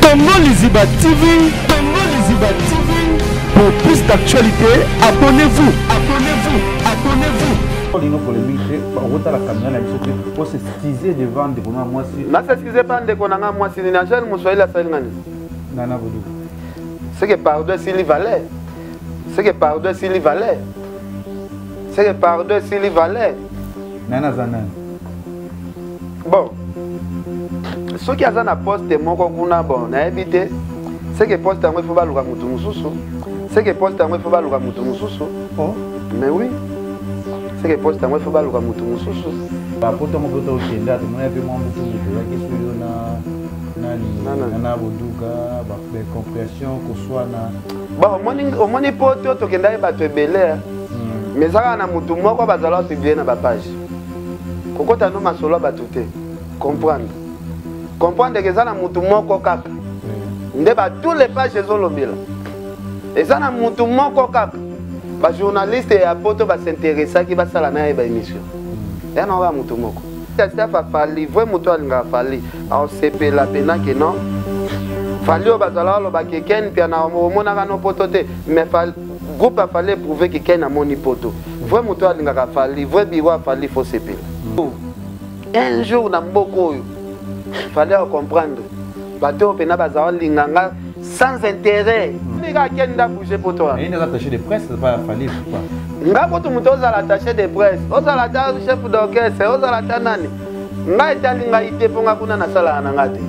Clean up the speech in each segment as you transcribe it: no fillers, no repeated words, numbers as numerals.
Tongo Liziba TV, Tongo Liziba TV. Pour plus d'actualité, abonnez-vous, abonnez-vous, abonnez-vous. Une polémique, on la caméra pour se skiser devant des bonhommes moi si. Na se skiser pas de konanga moi si na jeune mo soyela salingani. Nana boudou. C'est que pardon s'il valait. C'est que pardon s'il valait. C'est que pardon s'il valait. Nana Zanan. Bon. Ce qui a ça na poste moko kuna bon na éviter. C'est que poste en faut ba luka mutu mususu. C'est que poste en faut ba luka mutu mususu. Oh. Mais oui. C'est que poste en faut ba luka mutu mususu. Ba poto mo poto okenda to mo yape mo mutu mutu ya kisu yo na boduga ba compréhension ko soit na. Bon omoni poto to kenda ba to ebele. Mais ça na mutu moko bazala publier na ba page. Kokota no masolo ba tuté. Comprendre. Comprendre que ça na mutu moko kaka. Ndeba tous les pages ezolobela. Et ça na mutu moko kaka. Ba journaliste et apoto ba s'intéresser qui ba sala na ba émission. Ya na wa mutu moko. Ça fa fali, vrai mutu alinga fali. A CP la pena que non. Fali o bazala lo ba keken pia na mona ka no poto te, mais fali groupe a fallu prouver que ken a moni poto. Vrai mutu alinga ka fali, vrai biwa fali faut CP. Un jour na mboko yo. Fallait comprendre. Bateau pena bazala linganga sans intérêt. Ni ka kenda bouger pour toi. Il n'est attaché de presse pas fali pourquoi. Nga poto muto za l'attaché de presse. Oza la ta chef d'orchestre, oza la ta nani. Nga italinga ite ponga kuna na sala na ngati.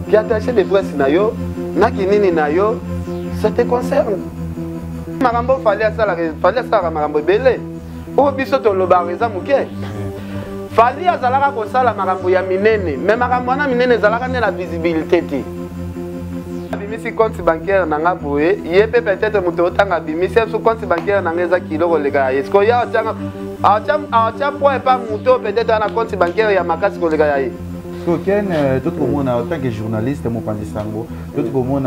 Ki attaché de presse na yo, na kinini na yo, ça te concerne. Marambo fallait ça marambo belé. O biso to lobareza muke. Fali azalaka kosala makambo ya minene, mais makambo na minene ezalaka ne la visibilité ti. Bimisi compte bancaire nanga boye, yebe peut-être muto otanga bimisi sur compte bancaire nanga eza kilo kolega. Est-ce que ya atcha point pas muto peut-être na compte bancaire ya makasi kolega ya. Ken d'autres moments en tant que journaliste mo pandisango, d'autres moments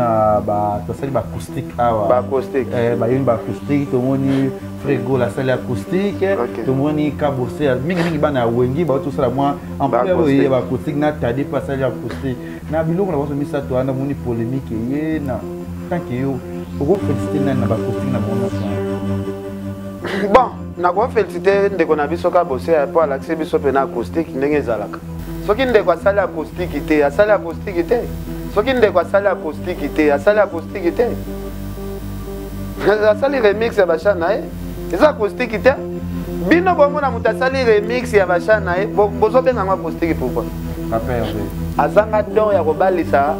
ba to sali ba acoustique awa. Ba acoustique. Ba une ba acoustique to moni frigo la salle acoustique, to moni kabose mingi bana wengi ba to sala moi en plus ba acoustique na tadi pas salle acoustique. Na biloko na boso misa to ana moni polémique ye na tant que yo ko féliciter na ba acoustique na mona. Bon, na ko féliciter ndeko na biso kabose pour l'accès biso pe na acoustique ndenge ezalaka. Soki ndeko asali acoustique te, asali acoustique te. Soki ndeko asali acoustique te, asali acoustique te. Asali remix ya bashana eza acoustique te. Bino bomona mutu asali remix ya bashana bozo benga ngwa acoustique pourquoi? Azanga don ya kobalisa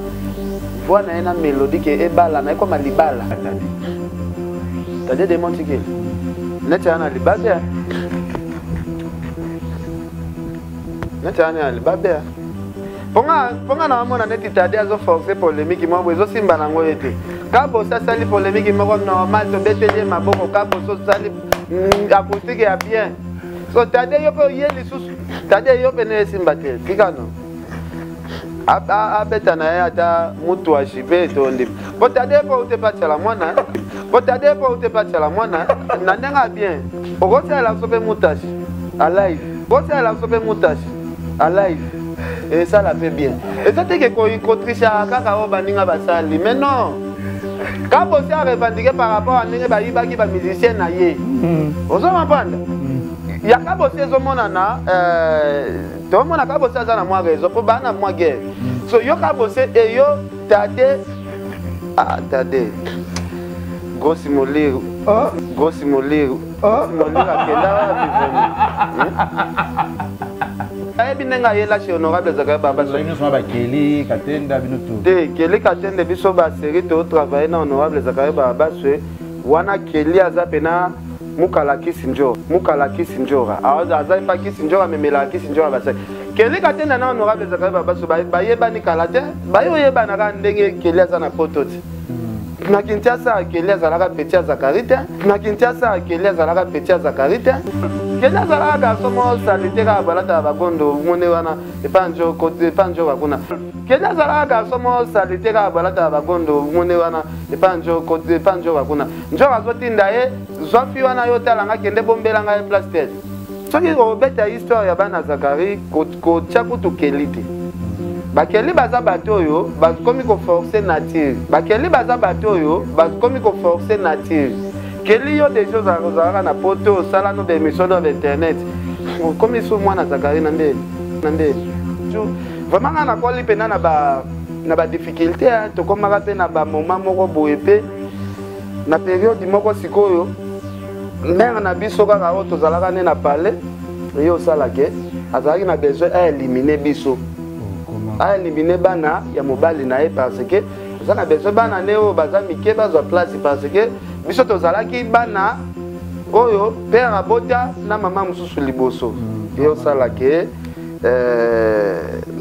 voix na ena mélodie ke ebala na ekoma libala. Tade de montikil. Neti ana libala. Natani alibabea. Ponga na mona neti tadi azo forcer polémique mo bozo simba nango ete. Kabo sa sali polémique mo normal to betele maboko kabo so sali acoustique ya bien. So tadi yo pe yeli susu. Tadi yo pe ne simba te. Fikano. Abeta na ya ata mutu ashibe to ndi. Po tadi po ute patela mwana. Po tadi po ute patela mwana. Na ndenga bien. Ogosa la sope mutashi. Alive. Ogosa la sope mutashi. À live et ça la fait bien et ça c'est que quand triche à kaka o baninga basali mais non quand vous avez revendiqué par rapport à ninga bayiba ki ba musicien na ye ozo mapanda ya ka bosé zo monana to mona ka bosé za na mwa rezo po bana mwa guerre so yo ka bosé et yo tade Gossi moliro molira kenda Ayebi nenga yela chez honorable Zakaria Baba. Nous sommes avec Kelly Katenda binoto. Kelly Katenda biso ba série to travailler na honorable Zakaria Baba wana Kelly azapena mukala kisinjora. Aza pa kisinjora memela kisinjora basa. Kelly Katenda na honorable Zakaria Baba ba yeba ni kalate. Ba yo yeba na ndenge Kelly azana pototi. Na Kinshasa Kelly azalaka petit Zakarita. Na Kinshasa Kelly azalaka petit Zakarita. Kelly azalaka garçon mo salite ka balata bagondo mone wana epanjo côté epanjo bakuna. Kelly azalaka garçon mo salite ka balata bagondo mone wana epanjo côté epanjo bakuna. Njo azotinda zofi wana yo talanga kende bombela nga place tête. Soki obeta histoire ya bana Zakari ko chakutu Kelly te. bakeli baza bato yo bakomi ko forcer nature bakeli baza bato yo bakomi ko forcer nature keli yo des choses à na poto sala no be émission dans internet comme ils sont moi na Zakari nande vraiment na koli pena na ba difficulté to comme rappeler na ba moment moko boye pe na période moko sikoyo mère na biso kaka o to zalaka ne na parler yo sala ke azali na besoin à éliminer biso a éliminer bana ya mobali na parce que ça na besoin bana neo baza mike bazwa place parce que biso to zalaki bana oyo père abota na mama mususu liboso yo sala ke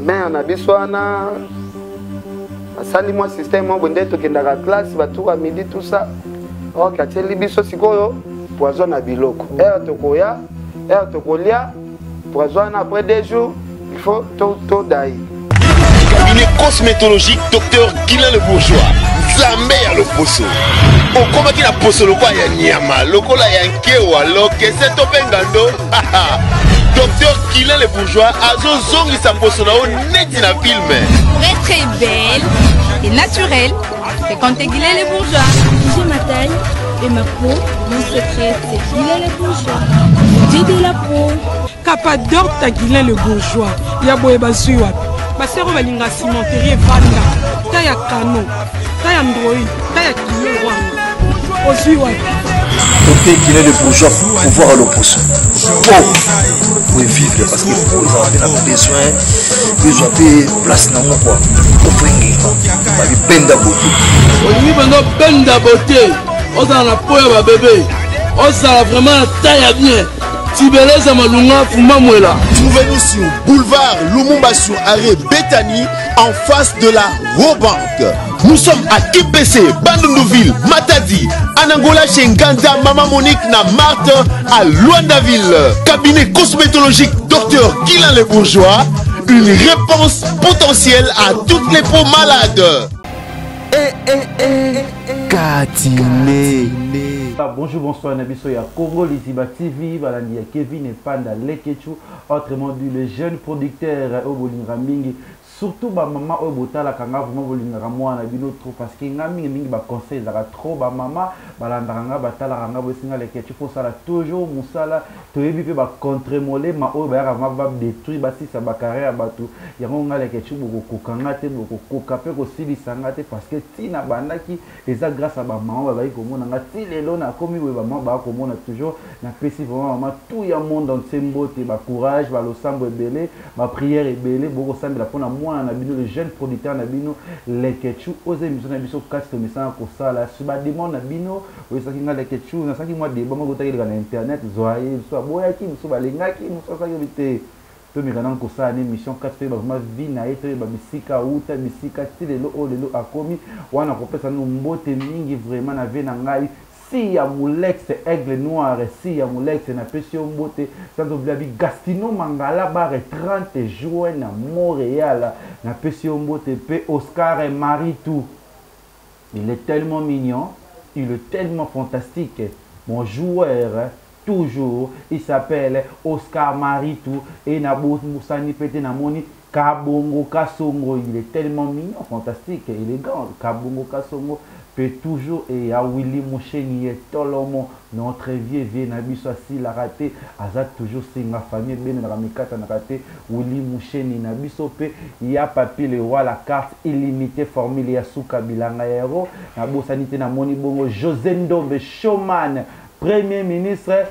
mère na biso ana asali moi système mo bonde to kendaka classe batuka midi tout ça ok ateli biso sikoyo poison na biloko to koya to kolia poison après 2 jours il faut to dai. Cabinet cosmétologique Dr Guilain le Bourgeois. Zambé à l'opposo. Au combat qui n'a pas le quoi ya nyama, le cola ya nkewa, lo que c'est topengando. Dr Guilain le Bourgeois a zongi sa poso na o neti na film. Pour être très belle et naturelle, c'est quand t'es Guilain le Bourgeois. J'ai ma taille et ma peau, mon secret c'est Guilain le Bourgeois. J'ai de la peau. Capador ta Guilain le Bourgeois. Ya boye basuwa. Basero balinga cimenterie vanda. Ta ya kano. Ta ya android. Ta ya kilo wanga. Osuwa. Côté Guilain le Bourgeois, pouvoir à l'opposé. Pour vivre parce que pour avoir besoin de place dans mon quoi. Pour prendre penda beauté. Olingi bando penda beauté. On a la peau ya bébé. On a vraiment la taille bien. Tibeleza malunga fuma mwela. Trouvez-nous sur boulevard Lumumba sur arrêt Bethany en face de la Robank. Nous sommes à IPC, Bandundouville, Matadi, Anangola chez Nganda, Maman Monique na Marthe à Luandaville. Cabinet cosmétologique Dr Guilain le Bourgeois. Une réponse potentielle à toutes les peaux malades. Katine. Bonjour, bonsoir, Nabiso ya Congo, Liziba TV, Balandi ya Kevin et Panda Lekechu, autrement dit le jeune producteur Obolinga Mingi. Surtout ba maman obota la kanga vraiment bolinga moi na bino trop parce que nga mingi ba conseil za trop ba maman balandanga batala kanga bosinga le kechu faut ça toujours musala to yebi pe ba contremoler ma o ba vraiment ba détruire ba si ça ba carrière batu yango nga le kechu boko kokanga te boko kokape ko silisanga te parce que tina bandaki eza grâce à ba maman ba komona nga ti lelo na komi we ba maman ba komona toujours na pesi vraiment maman tout ya monde dans sembote ba courage ba losambo ebele ba prière ebele boko sambela pona moi na bino le jeune producteur na bino les ketchu aux émissions na biso kati message ko sala suba demande na bino o saki nga les ketchu na saki moi débat mo kotaki na internet zoaye so boya ki so balengaki so saki bité to mikana ko sala émission kati ba vraiment vie na eto ba bisika uta bisika tilelo o lelo akomi wana ko pesa no mbote mingi vraiment na ve na ngai si ya Moulex aigle noir si ya Moulex na pesio mbote sans oublier Gastino Mangala bare 30 juin na Montréal na pesio mbote pe Oscar et Maritou. Il est tellement mignon, il est tellement fantastique. Mon joueur toujours, il s'appelle Oscar Maritou et na Moussani Pete na moni Kabongo Kasongo, il est tellement mignon, fantastique, élégant. Kabongo Kasongo peut toujours et à Willy Moucheni et Tolomo notre vieux Nabiso si la raté azat toujours c'est ma famille bien dans la mikata na raté Willy Moucheni Nabiso pe il y a papier le roi la carte illimitée formule ya suka bilanga hero na bosanité na moni bongo José Ndombe showman premier ministre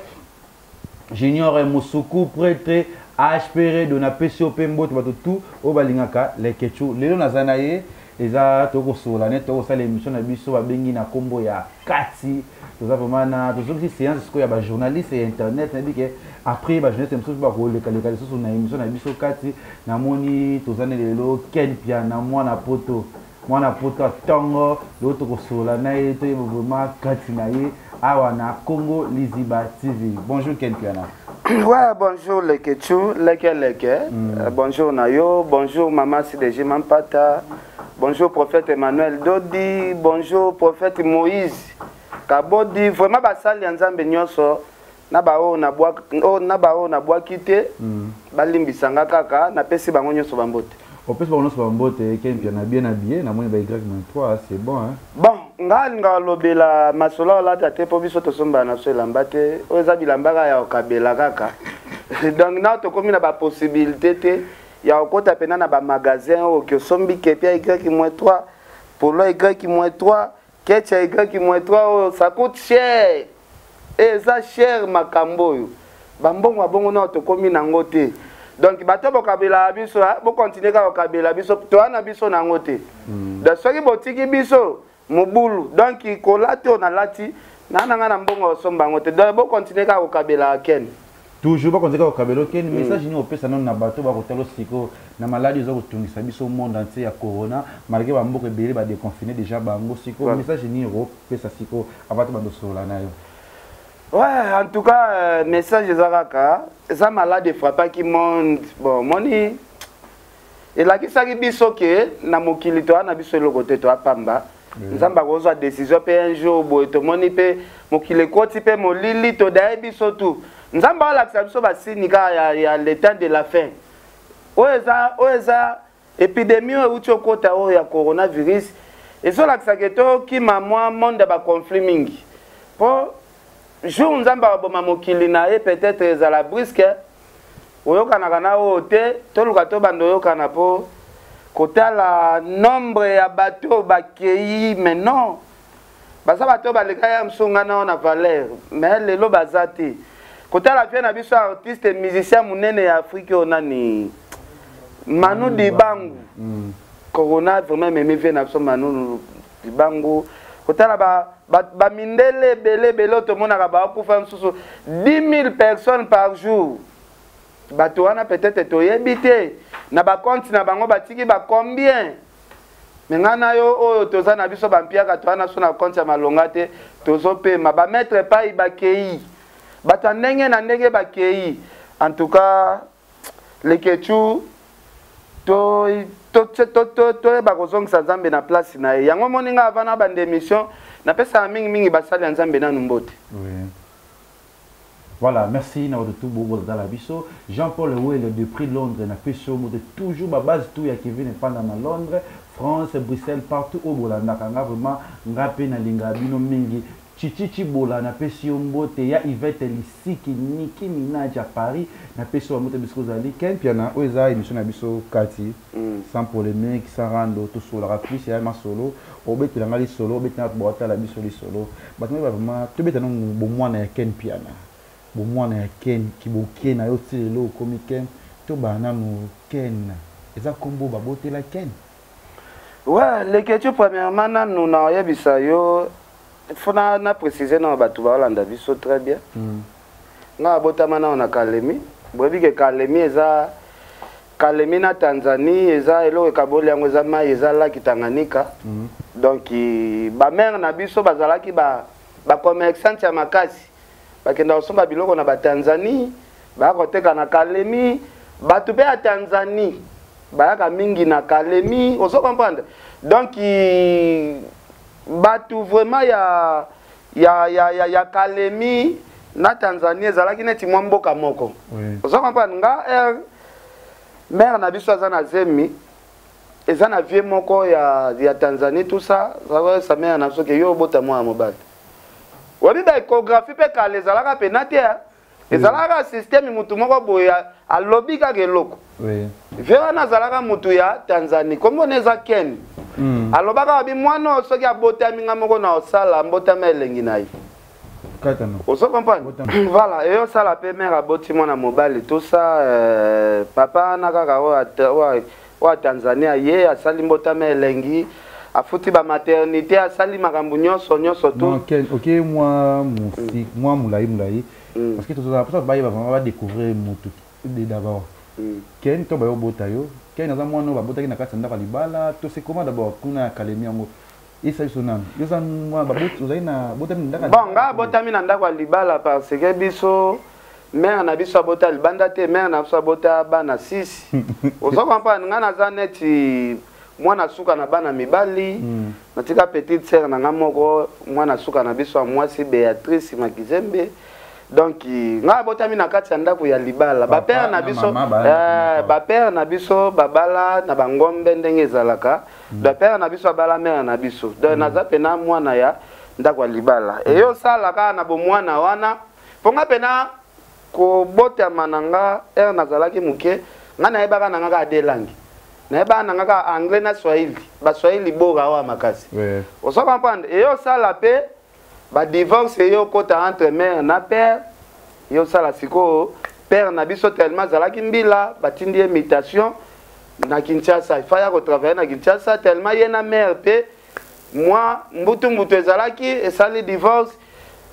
Junior Moussoukou prêtre HPR de na PCOP mbote bato tout o balingaka les kechu lelo nazanaye eza toko sola net toko sala émission na biso ba bengi na kombo ya Kati toza vraiment na tozoki séance ko ya ba journaliste et internet na bike après ba journaliste mso ba ko le kale so na émission na biso Kati na moni tozane lelo Ken Pia na mwana poto tongo lo toko sola na ye to vraiment Kati na ye awa na Congo Liziba TV. Bonjour Ken Pia. Ouais, bonjour les Ketchu, bonjour Nayo, bonjour Maman Sidéji Mampata. Bonjour prophète Emmanuel Dodi, bonjour prophète Moïse Kabodi, vraiment basali nzambe nyonso na bao na bois kite balimbisanga kaka na pesi bango nyonso bambote. au plus on se va en botte Ken Piana bien habillé na moi ba Y-3 c'est bon hein. Bon nga lobela masolo la tate po biso to somba na so lambate oza bilambaka ya okabela kaka. Donc na to komi na ba possibilité te ya okota pena na ba magasin o ke sombi kepia Y-3 pour le Y-3 ketcha Y-3 ça coûte cher. Et ça cher makambo yo. Bambongo bongo na to komi na ngote. Donc bato bokabela biso bo continuer ka okabela biso to ana biso na ngote. Da soki botiki biso mobulu donc kolate on a lati nanga na mbongo somba ngote. Donc bo continuer ka okabela ken. Toujours pas continuer ka okabela ken message ni opesa non na bato ba kotelo siko na maladie zo kotungisa biso monde entier ya corona malgré ba mboko ebele ba déconfiné déjà bango siko message ni opesa siko abato bando sola na yo. Ouais, en tout cas, message de Zaraka, ça malade frappe qui monte. Bon, moni. Et là, qui s'agit bisoke, na mokilito, na biso le côté toi pamba. Nzamba kozo décision pe un jour, bo to moni pe mokile koti pe molili to dai biso tout. Nzamba la biso ba sinika ya le temps de la fin. Oeza épidémie ou chokota o ya coronavirus. Et so la kisaketo ki mamwa monde ba conflit mingi. Po jour nzamba boma mokili na e peut-être ezala brisque oyokana kana ote toluka to bando yokana po kotala nombre ya bateau bakei mais non basa bateau baleka ya msunga na valeur mais lelo bazati kotala vie na biso artiste musicien munene ya Afrique onani Manu Dibangu corona vraiment même vie na biso Manu Dibangu kotala ba mindele bele to monaka ba kufa msusu 10 000 personnes par jour bato wana peut-être to yebite na ba compte na bango batiki ba combien mengana yo oyo toza na biso bampiaka to wana so na compte ya malonga te tozo pema ba mettre pa ibakei bato ndenge na ndenge bakei en tout cas les kechu to ba kozongisa Nzambe na place na ye yango moninga avana ba démission na pesa mingi basali Nzambe na numbote. Oui. Voilà, merci na tout bobo dans la biso. Jean-Paul Ouel depuis Londres na peso mo de toujours ba base tout ya Kevin pendant na Londres, France, Bruxelles partout au Bolanda kanga vraiment ngape na linga bino mingi. Chichichi bola na pesio mbote ya Yvette Lisiki Nicki Minaj à Paris na pesio mbote biso zali ken piana oza émission na biso kati sans polémique sans rando tout solo la plus ya ma solo obete la ngali solo obete na boata la biso li solo batme vraiment to beta no bo mwana ya ken piana bo mwana ya ken ki bo ken na yo tilelo komi ken to bana no ken eza kombo ba bote la ken ouais les questions premièrement nous na yebisa yo il faut na préciser na batu ba Hollande biso très bien. Na botama na ona Kalemi, bobi ke Kalemi eza Kalemi na Tanzanie eza elo ekaboli yango eza mai eza la Tanganyika. Donc ba mère na biso bazalaki ba commerçant ya makasi. Ba kenda osomba biloko na ba Tanzanie, ba koteka na Kalemi, batu pe ya Tanzanie. Ba ka mingi na Kalemi, oso comprendre. Donc batu vraiment ya Kalemi na Tanzanie ezalaki neti mwa mboka moko. Ozo comprendre nga mère na biso azana zemi ezana vie moko ya Tanzanie tout ça sa mère na soke yo bota mwa mobali. Wabi ba échographie pe kale ezalaka penate ezalaka système mutu moko boya alobi ka geloko. Oui. Vera na zalaka mutu ya Tanzanie kombo neza ken. Alobaka bi mwana soki abotami nga moko na osala mbotama elengi na ye. Katano. Oso comprendre. Voilà, et osala pe mère aboti mwana mobali tout ça papa na kaka wa Tanzania ye asali mbotama elengi afuti ba maternité asali makambo nyonso tout. OK moi musique moi moulayi parce que tout ça va découvrir mutu d'abord. Ken to ba yo bota yo ken na zamwana ba bota ki na kati ndaka libala to c'est comment d'abord kuna Kalemi yango isa sonam yo za mwa ba bota uzai na bota mi ndaka bon nga bota mi na ndaka libala parce que biso mère na biso bota libanda te mère na biso bota bana 6 ozo comprendre nga na za neti mwana suka na bana mibali natika petite sœur na nga moko mwana suka na biso mwasi Béatrice Makizembe donc nga botami na kati ya ndako ya libala ba père na biso babala na bangombe ndenge ezalaka ba père na biso babala mère na biso donc naza pena mwana ya ndako ya libala eyo salaka na bomwana wana ponga pena ko botama nanga nazalaki muke nga nayebaka nanga ka de langue nayebaka nanga ka anglais na swahili ba swahili bora wa makasi oso comprendre eyo sala pe ba divorce yo kota entre mère na père yo sala siko père na biso tellement zalaki mbila batindi imitation na Kinshasa il fallait retravailler na Kinshasa tellement yena mère pe moi mbutu ezalaki esali divorce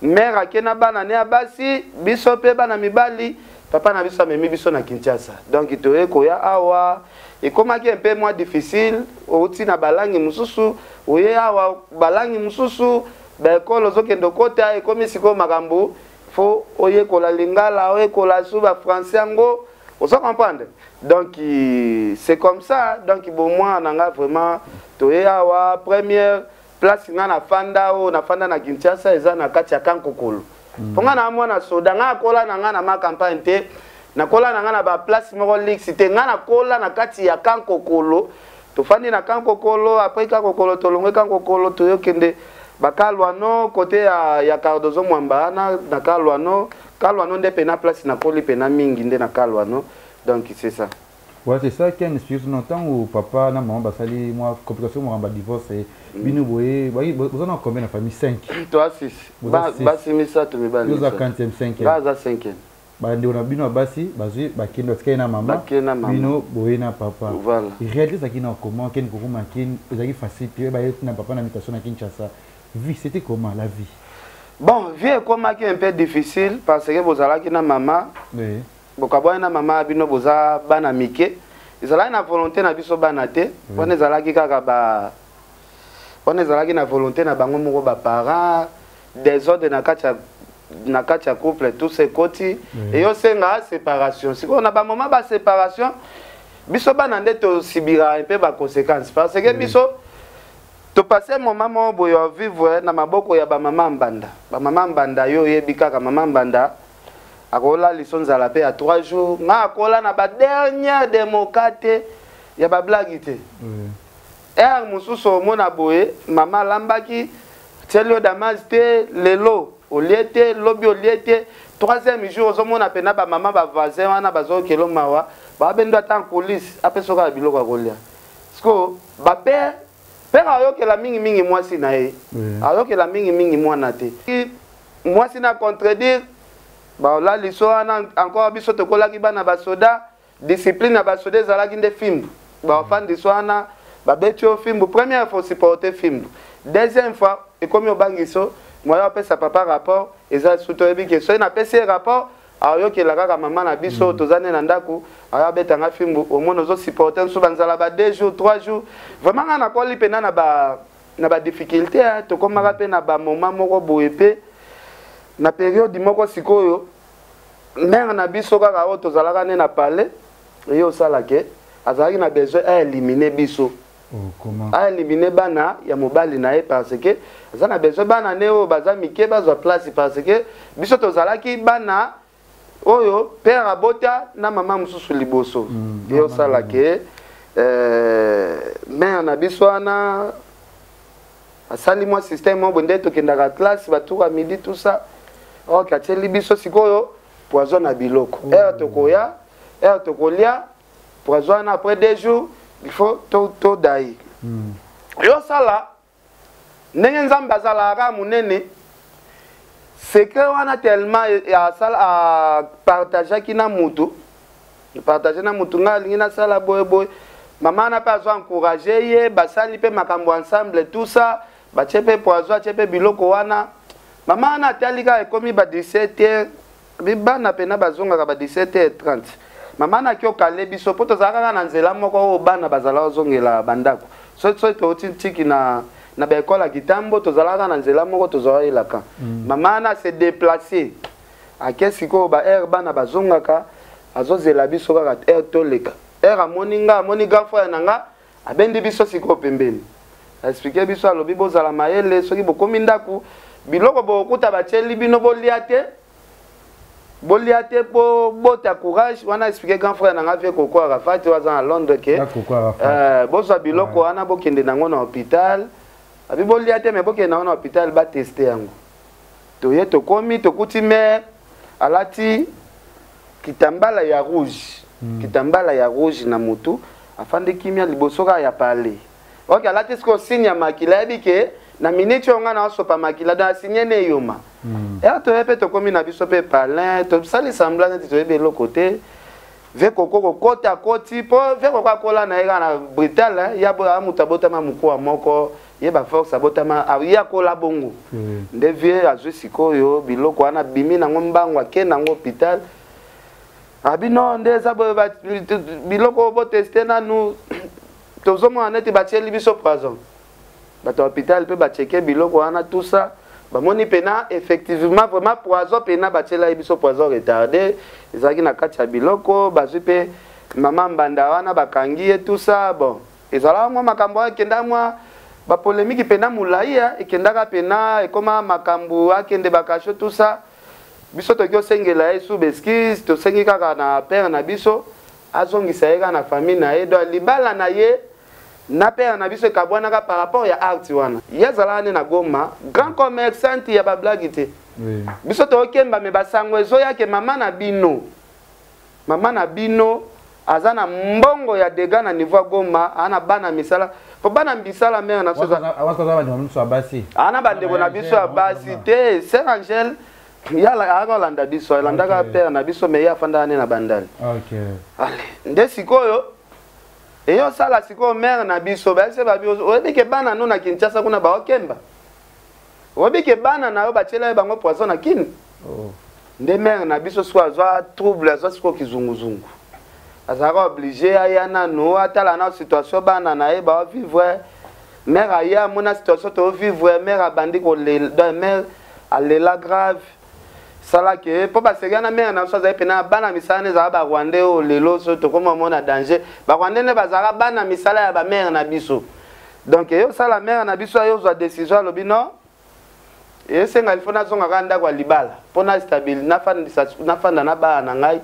mère akena bana ne abasi biso pe bana mibali papa na biso amemi biso na Kinshasa donc itoye koya awa ekomaki un peu moins difficile outi na balangi mususu oye awa balangi mususu baekolo ozokende kota ekomi sikoyo makambo fo oyekola lingala oyekola su bafrançais yango ozo comprendre donc c'est comme ça donc bomoi nanga vraiment toye awa première place nga na fanda na Kinshasa eza na kati ya Kankokolo ponga na mwana soda nga kola na nga na ma campagne te na kola na nga na ba place moko lix te nga na kola na kati ya Kankokolo tofandi na Kankokolo après Kankokolo tolongwe Kankokolo toyokende bakalwano côté ya Cardozo Mwamba na kalwano nde pena place na koli pena mingi nde na kalwano donc c'est ça. Ouais, c'est ça qui a une explication longtemps où papa na maman basali moi complication moi divorce et bino boye vous en avez combien de famille 5 toi 6 basi misa to mibali vous a 5e baza 5e bande on a bino basi bazui bakino tsika na mama bino boye na papa voilà réaliser ça qui na comment ken ko kuma ken ezaki facile puis ba na papa na mutation na Kinshasa vie c'était comment la vie bon vie comment qui est un peu difficile parce que vous allez qui na maman oui bokabwa na mama bino boza bana mike ezalaki na volonté na biso bana te wana ezalaki kaka ba wana ezalaki na volonté na bango moko ba parents désordre na kati ya couple tout ce koti et yo senga séparation siko na ba moment ba séparation biso bana nde to sibira un peu ba conséquences parce que biso to passer moment mo boyo vivre na maboko ya ba mama mbanda yo yebika ka mama mbanda akola lisonza la paix à 3 jours nga akola na ba dernière démocrate ya ba blagité mususu mona boye mama lambaki telo damazte lelo oliete lobi oliete 3e jour ozomona pena ba mama ba voisin wana bazo kelo mawa ba bendo ata police apesoka biloko akolia sko ba père ayokela mingi mwasi na ye ayokela mingi mwana te mwasi na contredire ba la liso ana encore biso to kolaki bana ba soda discipline na ba soda zalaki nde film ba fan de soana ba betio film première fois supporter film deuxième fois et comme obangiso moi apesa papa rapport eza suto ebi ke so na pesa rapport ayokela kaka mama na biso tozane na ndaku ayabetanga film au moins ozo supporter so banzala ba 2 jours 3 jours vraiment na koli pena na ba difficulté to komaka pe na ba moment moko boye pe na période moko sikoyo mère na biso kaka o tozalaka ne na palais yo salake azalaki na besoin à éliminer biso comment à éliminer bana ya mobali na ye parce que azana besoin bana ne o baza mike bazwa place parce que biso tozalaki bana oyo père abota na mama mususu liboso yo salake mère na biso ana asali moi système mo bonde to kendaka classe batuka midi tout ça ok ateli biso sikoyo poison na biloko tokoya tokolia poison après 2 jours il faut to dai yo sala ndenge nzambe azalaka munene secret wana tellement ya sala a partager kina mutu partager na mutu ngalingi na sala boy mama na pas encourager ye basali pe makambo ensemble tout ça ba chepe poison chepe biloko wana mama na talika ekomi ba 17h bibana pena bazonga ka ba 17h30 mama na kyo kale biso poto zaka na nzela moko o bana bazala ozongela bandako so to tiki na ba école kitambo to zalaka na nzela moko to zoyelaka mama na se déplacer akesiko ba air bana bazonga ka azozela biso ka air toleka air amoni grand frère nanga abendi biso siko pembeni expliquer biso alobi bozala mayele soki bokomi ndaku biloko bokuta bacheli bino bolia te bolia te po bota courage wana expliquer grand frère na ngavie Koko Arafat waza à Londres ke bozo biloko wana bokende nango na hôpital abi bolia te mais bokende nango na hôpital ba tester yango toye tokomi tokuti mère alati kitambala ya rouge kitambala ya rouge na mutu afande kimia libosoka ya pale ok alati sko signe ya makila bike na minute onga na sopa makila da signe ne yoma to yepe to komi na biso pe palin to sali semblance to yebe lo côté ve Koko kota koti po ve Koko kola na ega na brutal ya bo amuta botama mukwa moko yeba force abotama ya kola bongo nde vie azwe sikoyo biloko ana bimi na ngombango ke na hôpital abino nde za biloko bo tester na nous tozomo aneti batieli biso poison bato hôpital pe ba checker biloko ana tout ça bamoni pena effectivement vraiment poison pena batiela biso poison retardé ezaki na kati ya biloko bazwi pe mama mbanda wana bakangi tout ça bon ezala mwa makambo akenda mwa ba polémique pena mulaia ekendaka pena ekoma makambo akende bakasho tout ça biso tokyo sengela yesu beskis to sengi kaka na père na biso azongisa yeka na famille na ye do libala na ye na père na biso kabwanaka par rapport ya art wana yazala na Goma grand commerçant ya ba blague te biso to okemba me basango ezo yake mama na bino azana mbongo ya dega na niveau Goma ana bana misala po bana mbisala mère na soza ana bandeko na biso ya basi te Sœur Angèle yala akolanda biso alandaka père na biso me ya fanda na bandali allez nde sikoyo eyo sala sikoyo mère na biso baise babi oyebike bana no na Kinshasa kuna ba okemba oyebike bana na yo bachela bango poisson na kini nde mère na biso so azwa trouble azwa sikoyo kizunguzungu azaka obligé ayana no atala na situation bana na ye ba vivre mère aya mona situation to vivre mère abandi ko le mère alela grave sala ke po ba segana mère na so za pena bana misane za ba Rwandais o lelo so to koma mona danger ba Rwandais ne bazaka bana misala ya ba mère na biso donc yo sala mère na biso yo zo décision lobino et senga il faut na zonga kanda kwa libala pona stable na fanda na ba na ngai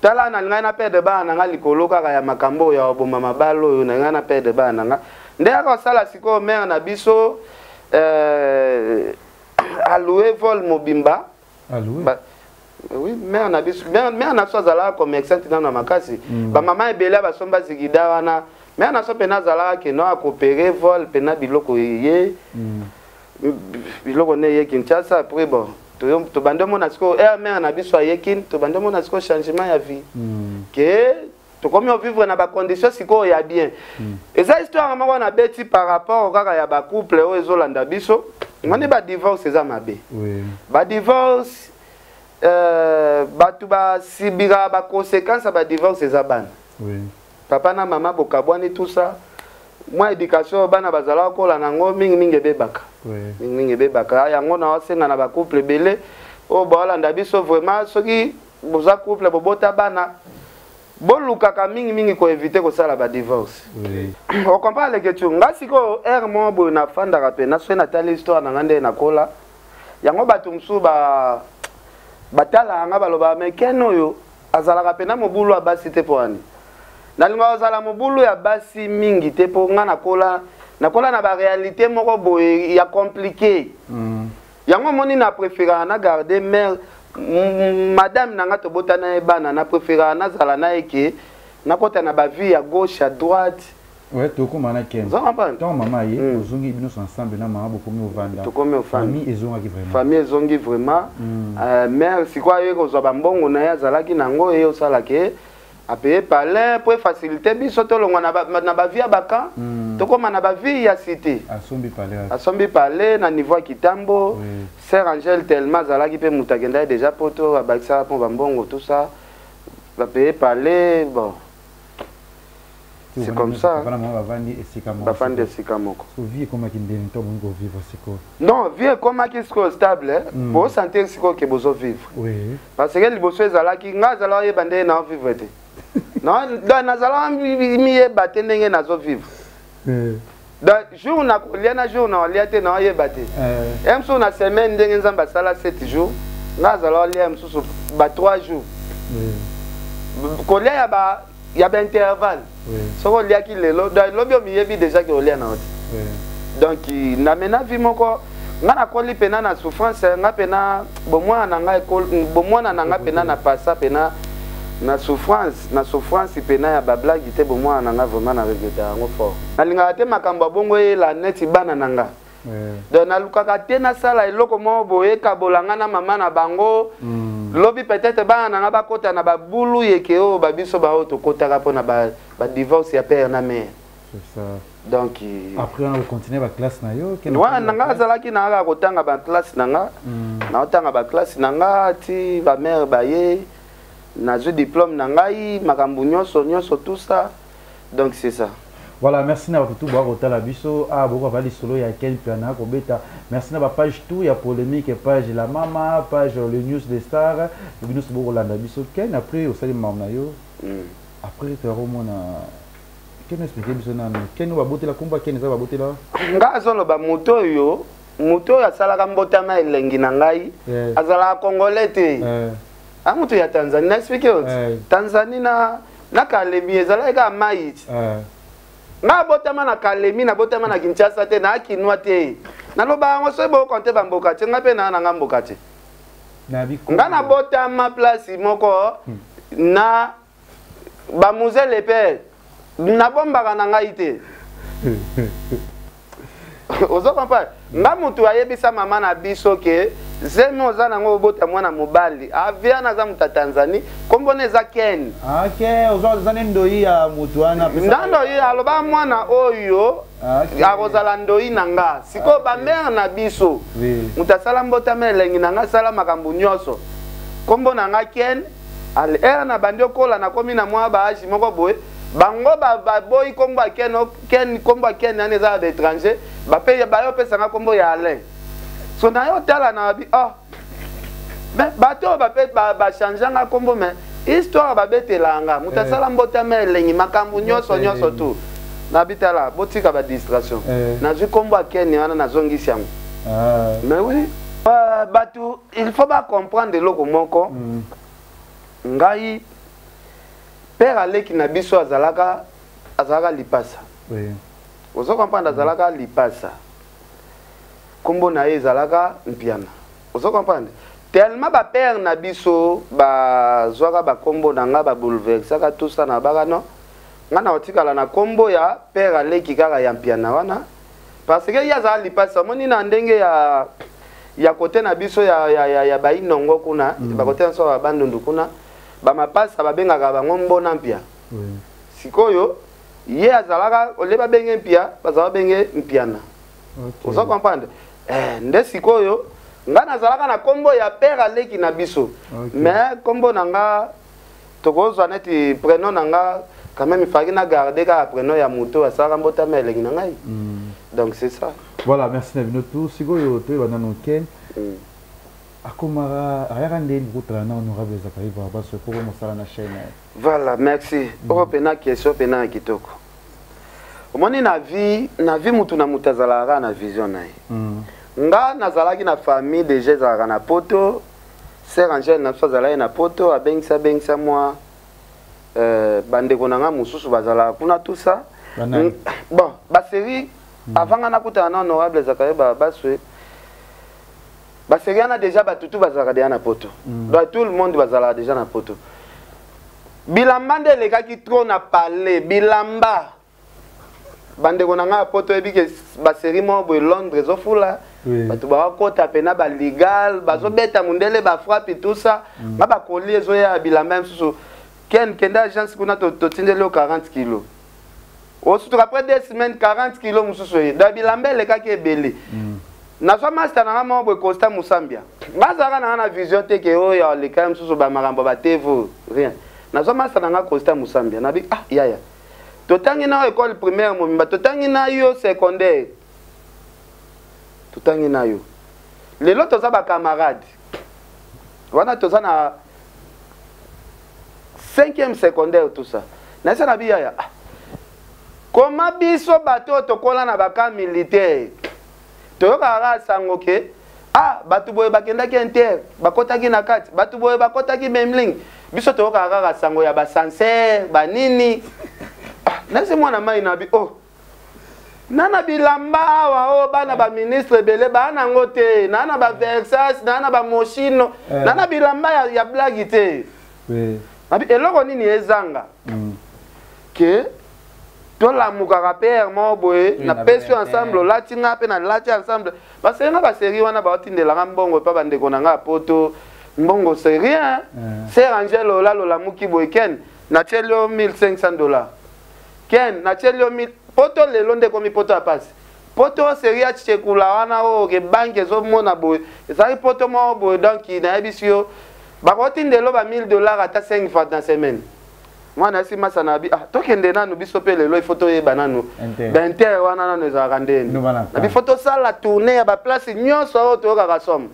tala na ngai na perde ba na ngai likolo kaka ya makambo ya oboma mabalo yo na ngai na perde ba na ngai nde aka sala siko mère na biso alloué vol mobimba oui mère na biso mère na so zala commerçant na makasi ba mama ebela ba somba zigida wana mère na so pena zala ke no akopérer vol pena biloko ye biloko ne ye Kinshasa après bon to bande mona siko mère na biso yekin to bande mona siko changement ya vie que to komi o vivre na ba conditions siko ya bien et ça histoire moko na beti par rapport kaka ya ba couple o ezolanda biso ngone ba divorce eza mabe ba divorce batu ba sibira ba conséquences ba divorce eza bana papa na mama bokabwani tout ça moi éducation bana bazala kola nango mingi bebaka mingi bebaka yango na osenga na ba couple belé o bolanda biso vraiment soki boza couple bobota bana bolukaka mingi ko éviter ko sala ba divorce on comprend les questions ngasi ko mo bo na fanda rapé na so na tali histoire na ngande na kola yango batu msu batala nga baloba me keno yo azala rapé na mobulu abasi te poani na linga azala mobulu ya basi mingi te po nga na kola na ba réalité moko boye ya compliqué yango moni na préférer na garder mère madame nanga to botana ebana na préférer na zala na eke na kota na ba vie à gauche à droite ouais to ko mana ken ton maman ye ozongi bino ensemble na mama bokomi ovanda to komi famille ezongi vraiment mère si quoi ye ko zo ba mbongo na ya zala ki nango e osala ke a payer palais pour faciliter biso to longa na ba vie à baka to koma na ba vie ya cité asombi palais na niveau kitambo Sœur Angèle tellement zala ki pe mutakenda déjà poto abakisa pour bambongo tout ça va payer palais bon c'est comme ça bafandi esika moko vie comme qui ndeni to bongo vivre siko non vie comme qui siko stable pour sentir siko que bozo vivre parce que liboso ezala ki nga zala yebande na vivre te non na zala mi yebate ndenge nazo vivre donc jour na kolia na jour na olia te na yebate so na semaine ndenge nzamba sala 7 jours nazala lia mosusu ba 3 jours kolia ya ba intervalle soko liaki lelo lobi omiyebi déjà ke olia na oti donc na mena vi moko nga nakoli pena na souffrance nga pena bomwana na nga bomwana na nga pena na pasa pena na souffrance pena ya bablagi te bomwana na nga vraiment na regreta yango fort nalingaka te makambo bongo la neti bana na nga donc nalukaka te nasala eloko moko boye kabolanga na mama na bango lobi peut-être bana na nga bakota na babulu yeke oyo babiso bao tokotaka mpona ba divorce ya père na mère. C'est ça. Donc après on continue ba classe na yo ouais nanga azalaki na nga kotanga ba classe na nga na otanga ba classe na nga ti ba mère baye na je diplôme na ngai makambo nyonso tout ça donc c'est ça. Voilà, merci na tout boire au talabiso ah beaucoup va solo ya quel piana ko beta merci na ba page tout ya polémique page la mama page le news des stars le news beaucoup landa biso ken après au sali mamna yo après tu romona ken expliquer biso na ken wa botela kumba ken za ba botela nga zolo ba moto yo ya salaka mbotama elengi na ngai azala congolais te a moto ya Tanzanie na expliquer Tanzanie na Kalemi ezala ka maït nga botama na Kalemi na botama na Kinshasa te na kinwa te na loba ngo so bo konte ba mboka te nga pe na nga mboka te nga na botama place moko na ba musée le père na bombaka na ngai te ozo comprendre nga mutu ayebisa mama na biso ke zemi oza nango obota mwana mobali avia naza muta Tanzanie kombona eza Ken ozo zane ndoi ya mutu wana ndoi aloba mwana oyo akozala ndoi na nga siko ba mère na biso muta sala mbota melengi na nga sala makambo nyonso kombona nga Ken ale na bandio kola na komi na mwa ba agi moko boye bango ba boy komba Ken komba Ken ane za d'étranger ba pe ba yo pesa nga kombo ya Alain so na yo tala na bi mais bato ba pe ba changer nga kombo mais histoire ba betelanga mutasala mbota melengi makambo nyonso tu na bitala botika ba distraction na ju kombo Ken wana na zongisi yango mais oui bato il faut pas comprendre loko moko ngai père aleki na biso azalaka lipasa ozo comprendre azalaka lipasa kombo na ye ezalaka mpiana ozo comprendre tellement ba père na biso ba zwaka ba kombo na nga ba bouleversaka tout ça na baka no nga na otikala na kombo ya père aleki kaka ya mpiana wana parce que ya azala lipasa moni na ndenge ya kote na biso ya ba inongo kuna ba kote na so ba bandundu kuna ba mapasa babengaka bango mbona mpia sikoyo ye azalaka oleba benge mpia bazala benge mpiana ozo comprendre nde sikoyo nga nazalaka na kombo ya père aleki na biso mais kombo na nga tokozwa neti prénom na nga quand même il fallait na garder ka prénom ya moto asalaka mbota melengi na ngai donc c'est ça. Voilà, merci na bino tout sikoyo to bana no Ken akomara ayakande ngutala na honorable Zakari Barbaso pour mosala na chaîne. Voilà, merci. Pour pena question pena kitoko. Omoni na vie mutu na mutazala na vision na ye. Nga nazalaki na famille déjà zalaka na poto. Sœur Angèle na so zalaki na poto abengisa moi bandeko na nga mususu bazala kuna tout ça. Bon, ba série avant nga nakutana na honorable Zakari Barbaso Baseriana déjà batutu bazala déjà na poto. Donc tout le monde bazala déjà na poto. Bilamba nde les gars qui trop na parler bilamba. Bande konanga poto ebike baseri mo bo Londres ofula. Batu ba kota pena ba legal, bazo beta mundele ba frappe tout ça. Ba ba coller zo ya bilamba msusu. Kenda agence kuna to tindele 40 kg. Surtout après 2 semaines 40 kg msusu. Da bilamba les gars qui ebele. Na so master na mo bo Costa Musambia. Bazaka na vision te ke o ya le kam susu ba makambo ba tevo rien. Na so master na Costa Musambia. Na bi yaya. Totangi na école primaire mo mimba totangi na yo secondaire. Totangi na yo. Lelo toza ba camarade. Wana toza na 5e secondaire tout ça. Na ça na bi yaya. Comment biso bato tokola na ba camp militaire. Toyoka sango ke ah batu boye bakendaki inter bakotaki na kati batu boye bakotaki memling biso toyoka kaka sango ya basancer banini nasi mwana mai na bi oh nana bilamba awa o bana ba ministre bele bana ngote nana ba Versace nana ba Moschino nana bilamba ya blague te abi eloko nini ezanga que to la mukaka père mo boye na peso ensemble lati nga pe na lati ensemble parce que nga ba série wana ba otindela mbongo pa bande konanga poto mbongo c'est rien c'est Angelo la muki boye ken na thelio $1500 ken na thelio poto lelo nde komi poto apasi poto série achekula wana o ke banque zo mona boye ezali poto mo boye donc na ebisio ba otindelo ba $1000 ata 5 fois dans semaine. Mwana si masana bi ah tokende nanu biso pe lelo ifoto yeba nanu benter wana nanu ezaka ndeni na bifoto sala tourner ya ba place nyonso o to kaka somme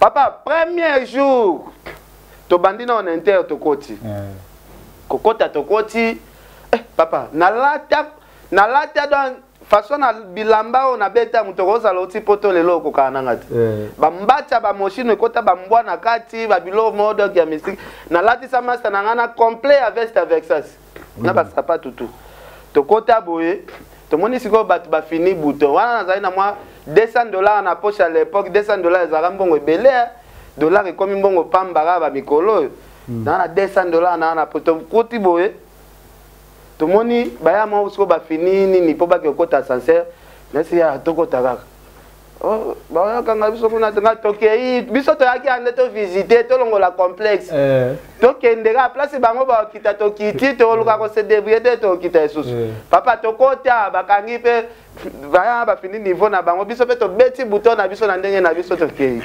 papa premier jour to bandina on inter to koti kokota to koti papa na lata don façon na bilamba on abeta mutokoza loti poto lelo ko kananga te bambacha ba moshino kota bambwa na kati ba bilo mode ya mystique na lati sa master na ngana complet avec ça na ba sapa tutu to kota boye to moni siko bat ba fini bouton wana nazali na moi $200 na poche à l'époque $200 ezaka mbongo ebele dollar ekomi mbongo pambara ba mikolo na $200 na poto koti boye to moni baya mo usko ba fini ni po ba ke kota sincère nasi ya to kota kaka oh ba kanga biso kuna tanga tokei biso to yaki ande to visiter to longo la complexe to kendera place bango ba kita to kiti to luka ko se débrouiller to kita esusu papa to kota ba kangi pe baya ba fini niveau na bango biso pe to beti bouton na biso na ndenge na biso to kei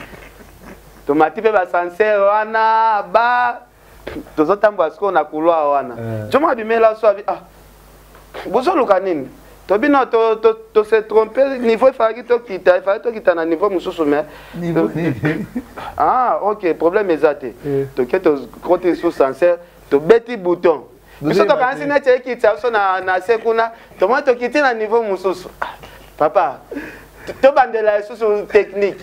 to mati pe ba sincère wana ba tozo tambo asko na couloir wana joma bimela so abi ah bozo luka nini to bino to se tromper niveau il fallait to kita na niveau mususu mais ah OK problème exacté to que to côté sous sincère to beti bouton biso to kansi na cheki tsa so na sekuna to mo to kiti na niveau mususu papa to bandela susu technique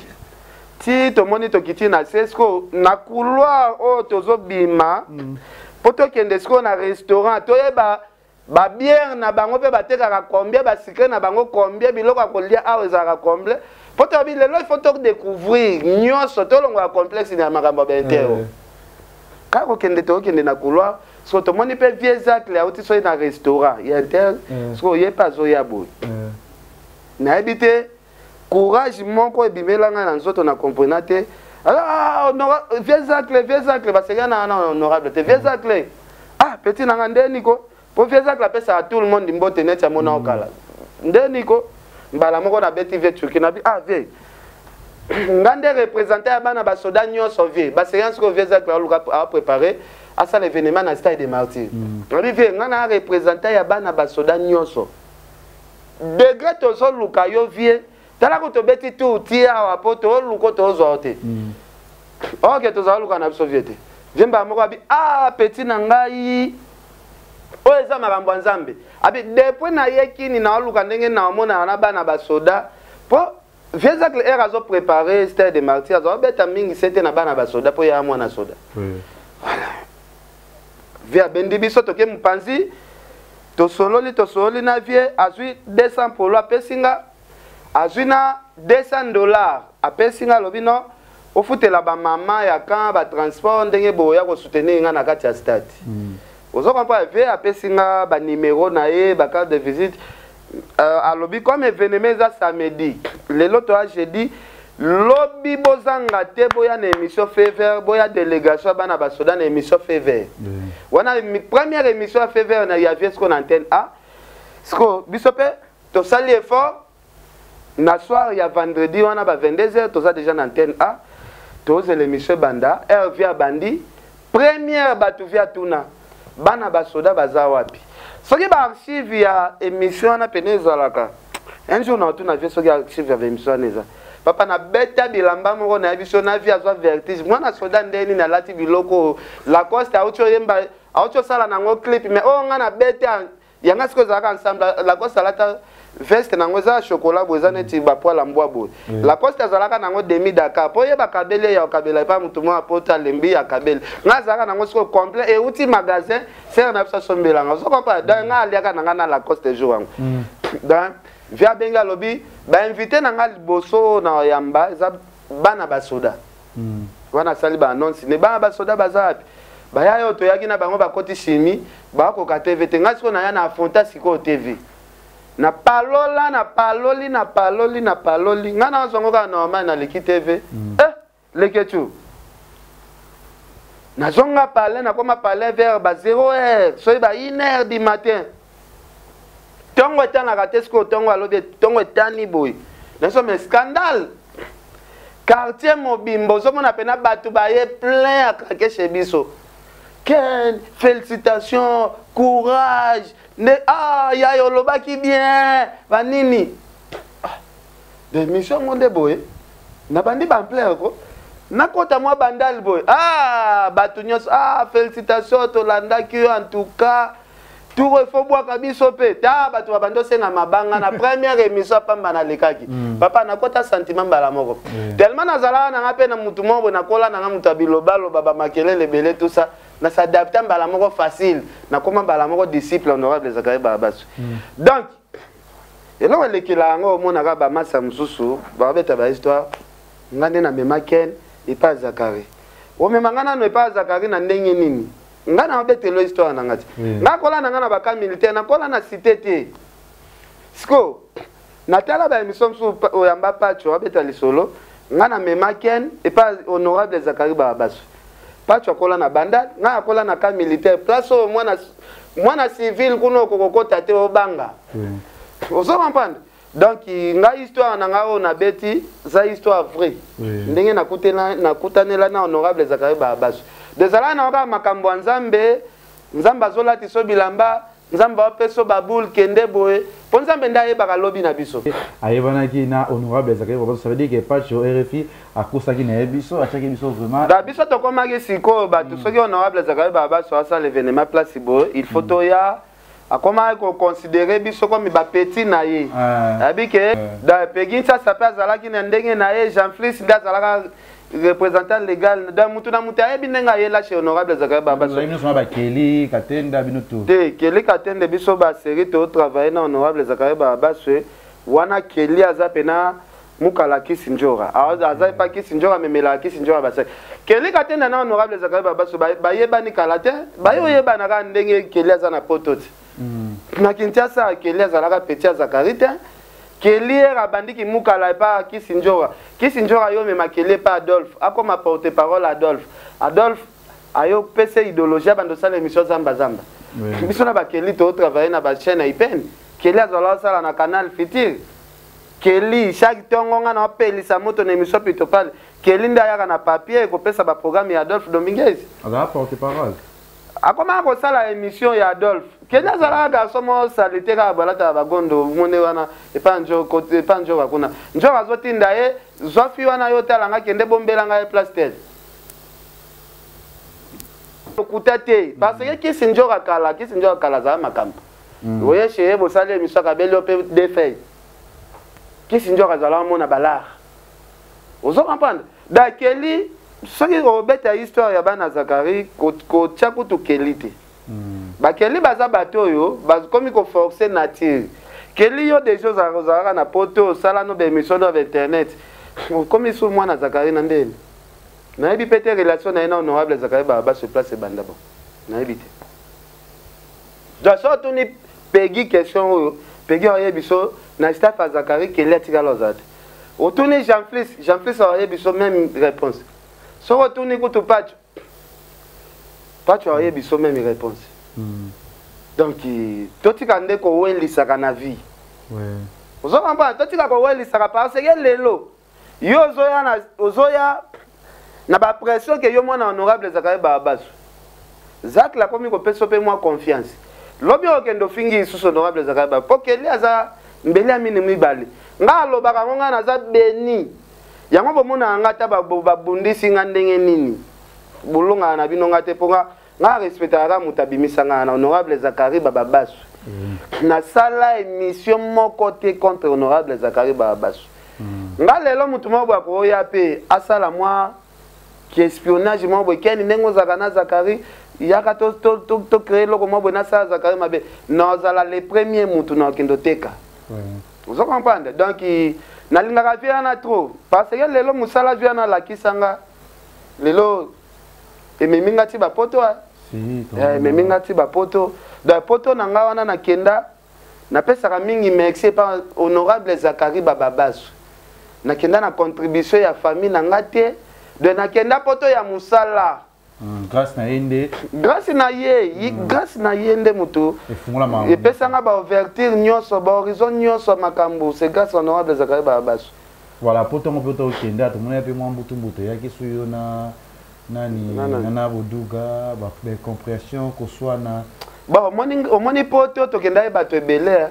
ti to moni to kiti na sesko na couloir o tozo bima poto kende sko na restaurant to yeba ba bière na bango pe batekaka combien ba secret na bango combien biloko akolia awa ezaka combien poto bi lelo il faut to découvrir nyonso to longo ya complexe na makambo ba intero kako kende to kende na couloir so to moni pe vieux zacle auti so na restaurant ya inter so yepa zo ya boy na habité courage moko ebimelanga na nzoto na comprenate ah vieux zacle basega na honorable te vieux zacle ah petit na ndeni ko po vieux zacle pesa à tout le monde mbote net ya mona okala ndeni ko mbala moko na beti vieux turki na bi ah vieux ngande représenter ya bana ba soda nyonso vieux basega nsko vieux zacle a préparer à ça l'événement na stade des martyrs na vieux ngana représenter ya bana ba soda nyonso degré to so luka yo vieux tala ko to beti tu tia wa poto luko to zote OK to za luka na soviete vimba moko abi ah petit na ngai o eza makambo nzambe abi depuis na yekini na luka ndenge na mona na bana ba soda po vieux zacle era zo préparer stade de martyrs zo beta mingi sete na bana ba soda po ya mwana soda voilà via bendi biso to ke mpanzi to sololi na vie azui 200 polo apesinga azwina $200 apesinga lobino ofutela ba mama ya kan ba transport ndenge boya ko soutenir nga na kati ya stade ozo comprendre ve apesinga ba numéro na ye ba carte de visite alobi comme événement za samedi lelo to jeudi lobi bozanga te boya na émission fever boya délégation bana ba soda na émission fever wana première émission fever na ya vie sko na antenne A sko bisope to sali effort na soir ya vendredi wana ba 22h toza déjà na antenne A toza l'émission banda via bandi première batu via tuna bana ba soda baza wapi soki ba archive ya émission na penezalaka un jour na tuna via soki archive ya émission neza papa na beta bilamba moko na biso na via zo vertige mwana soda ndeni na lati biloko la costa auto yemba auto sala na ngo clip mais o nga na beta yanga siko zaka ensemble la costa lata veste nango za chocolat boza neti ba poil ambwa boy la coste azalaka nango demi Dakar po yeba kabele ya kabela pa mutu mo apota lembi ya kabele nga zaka nango siko complet et outil magasin ser na psa sombela nga so kompa da nga aliaka nanga na la coste jour wango dan via benga lobby ba invité nanga liboso na yamba za bana basoda wana sali ba annonce ne bana basoda bazapi baya yo to yaki na bango bakoti chimie ba ko ka TV te nga siko na ya na afronta siko TV na palola na paloli na paloli na paloli nga na zongo ka normal na leki TV leketu na zonga parler na koma parler vers ba 0h so ba 1h du matin tongo etana ka tesko tongo alobe tongo etani boy na so me scandale quartier mobimbo so mona pena batu ba ye plein à craquer chez biso Ken, félicitations, courage. Ya yoloba qui bien. Vanini. Des missions monde boy. Na bandi ban plaire ko. Na kota moi bandal boy. Batunios. Félicitations Tolanda qui en tout cas tout faut boire kabiso pe. Batu bando senga mabanga na première émission pamba na lekaki. Papa na kota sentiment bala moko. Tellement nazala na ngape na mutu mo na kola na mutu bilobalo baba makelele belé tout ça. Na s'adapter mbala moko facile na comment mbala moko disciple honorable Zakari Barabasu donc et là le kila ngo mona ka ba masa mususu ba beta ba histoire ngande na mema Ken et pas Zakari o mema ngana no pas Zakari na ndenge nini ngana beta lo histoire na ngati ngakola na ngana ba ka militaire na kola na cité te siko na tala ba émission su o yamba pacho beta lisolo ngana mema Ken et pas honorable Zakari Barabasu Pacho akola na bandade, nga akola na ka militaire. Place au mwana civil kuno kokokota te obanga. Ozo comprendre. Donc nga histoire na nga o na beti, za histoire vraie. Ndenge na kutanela na honorable Zakari Barabasu. Dezala na oka makambo nzambe, nzamba zola tiso bilamba, nzamba peso babul kende boye. Pour nzambe ndaye baka lobby na biso. Ayebana ki na honorable Zakari Barabasu, ça veut dire que Pacho RFI a kosaki na biso, a chaki biso vraiment. Da biso to komaki siko ba to soki honorable Zakari Barabasu ça l'événement place bo, il faut to ya a comment ko considérer biso comme ba petit na ye. Abike da pegin ça s'appelle zalaki na ndenge na ye Jean-Fils da zalaka représentant légal da mutu na mutu ayebi ndenga ye la chez honorable Zakari Barabasu. Nous sommes ba Kelly Katenda binoto. Te Kelly Katenda biso ba série to travailler na honorable Zakari Barabasu wana Kelly azapena mukala kisinjora azai pa kisinjora memela kisinjora basa Kelly Katenda na honorable Zakari Barabasu ba yeba ni kalate ba yo yeba na ka ndenge Kelly azana pototi na Kinshasa Kelly azalaka petit Zakari te Kelly era bandiki mukala pa kisinjora yo mema Kelly pa Adolphe akoma porte parole Adolphe ayo pese idéologie bando sala émission zamba biso na ba Kelly to travailler na ba chaîne IPN Kelly azala sala na canal Fitir Kelly chaque tongo nga na pelisa moto na émission pitopale Kelly nda yaka na papier ko pesa ba programme ya Adolphe Dominguez ala porte parole akoma ko sala émission ya Adolphe Kelly azala garçon mo salite ka balata ba gondo mone wana epanjo côté epanjo bakuna njo azotinda ye zofi wana yo tala nga kende bombela nga place tel okutate parce que kisinjora kala za makambo oye chez bo sala émission ka belo pe defay kisinjora zala mona balar ozo comprendre da Kelly soki obeta histoire ya bana Zakari ko tchaku to Kelly te ba Kelly baza bato yo baz komi ko forcer nature Kelly yo des choses azara na poto sala no be émission sur internet komi so mwana Zakari na ndeni na ebi pete relation na honorable Zakari Barabasu sur place banda bon na ebi te da so to ni pegi question yo pegi oye biso na staff à Zakari Kelly atika lozate retourner Jean-Fils oye biso même réponse so retourner ko to Pacho oye biso même réponse donc totika ndeko welisaka na vie ozo comprendre totika ko welisaka parce que lelo yo ozoya na ba pression que yo mwana honorable Zakari Barabasu Zak la komi ko peso pe moi confiance lobi okendo fingi sous honorable Zakari Barabasu po Kelly aza mbeli amini mibale nga lobaka ngonga na za beni yango bomona ngata babundisi nga ndenge nini bulunga na bino ngate ponga nga respectera mutabimisa nga na honorable Zakari Barabasu na sala émission mon côté contre honorable Zakari Babasu nga lelo mutu mo bwa ko ya pe asala moi qui espionnage mo bwa ken nengo zakana Zakari yaka to créer loko mo bwa na sala Zakari mabe nous ala les premiers mutu na kindoteka vous comprenez donc nalingaka via na trop parce que lelo musala via na la kisanga lelo ememinga ti ba poto ememinga ti ba poto da poto na nga wana na kenda na pesa mingi merci par honorable Zakari Babasu na kenda na contribution ya famille na ngate de na kenda poto ya musala grâce na yende grâce na ye grâce na yende mutu e pesa nga ba ouverture nyonso ba horizon nyonso makambo c'est grâce honorable Zakari Babasu voilà poto ngo poto kenda to mona pe mo mbutu ya kisuyo na nani nana boduga ba compréhension ko soit na ba omoni poto to kenda e bato ebele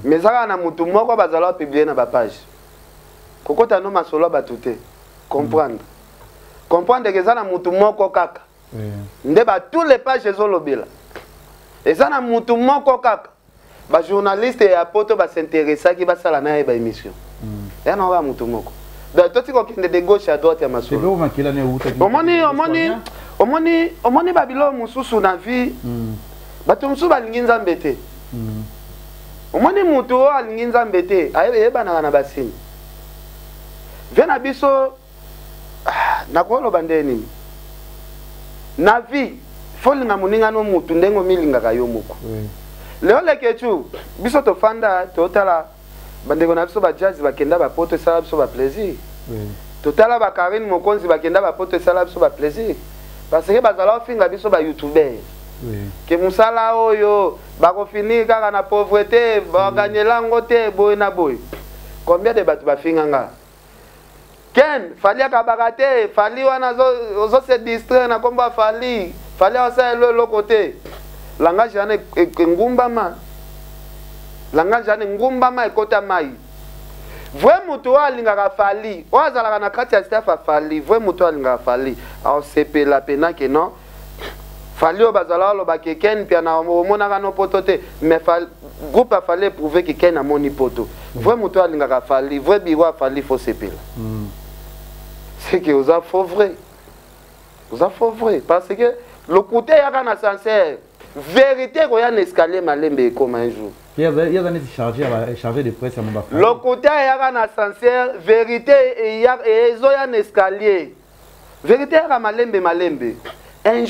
mais ça na mutu moko bazala publier na ba page kokota no masolo batute comprendre comprendre que ça na mutu moko kaka nde ba tous les pages ezolobela et ça na mutu moko kaka ba journaliste ya poto ba s'intéressa ki ba sala na ba émission et na ba mutu moko donc toti ko kende de gauche à droite ya masolo omoni babilo mususu na vie bato mususu balingi nzambe te omoni mutu o alingi nzambe te ayebanaka na basini ve na biso nakoloba nde nini na vie folinga moninga no mutu ndenge omilingaka yo moko leo leketu biso tofanda totala bandeko na biso bajazi bakenda bapoto esala biso baplaisir totala bakarine mokonzi bakenda bapoto esala biso baplaisir parce que bazala ofinga biso bayoutubeur ke musala oyo bakofinir kaka na pauvreté baganyela ngo te boye na boye combien de bato bafinga nga ken fali akabaka te fali wana ozo se distraire na kombo fali osala eloko te langage ane ngumbama langage ane ngumbama ekota mai vrai mutu alingaka fali o azalaka na kati ya staff fali vrai mutu alingaka fali aosepela pena ke non fali o bazala oloba ke ken pia na omonaka no poto te mais groupe a fallait prouver que ken amoni poto vrai mutu alingaka fali vrai biro fali faut sepela c'est que vous avez faux vrai parce que le côté yaka na sincère vérité ko ya na escalier malembe comme un jour il y a des chargé de presse à mon bafou le côté yaka na sincère vérité et ezo ya na escalier vérité yaka malembe un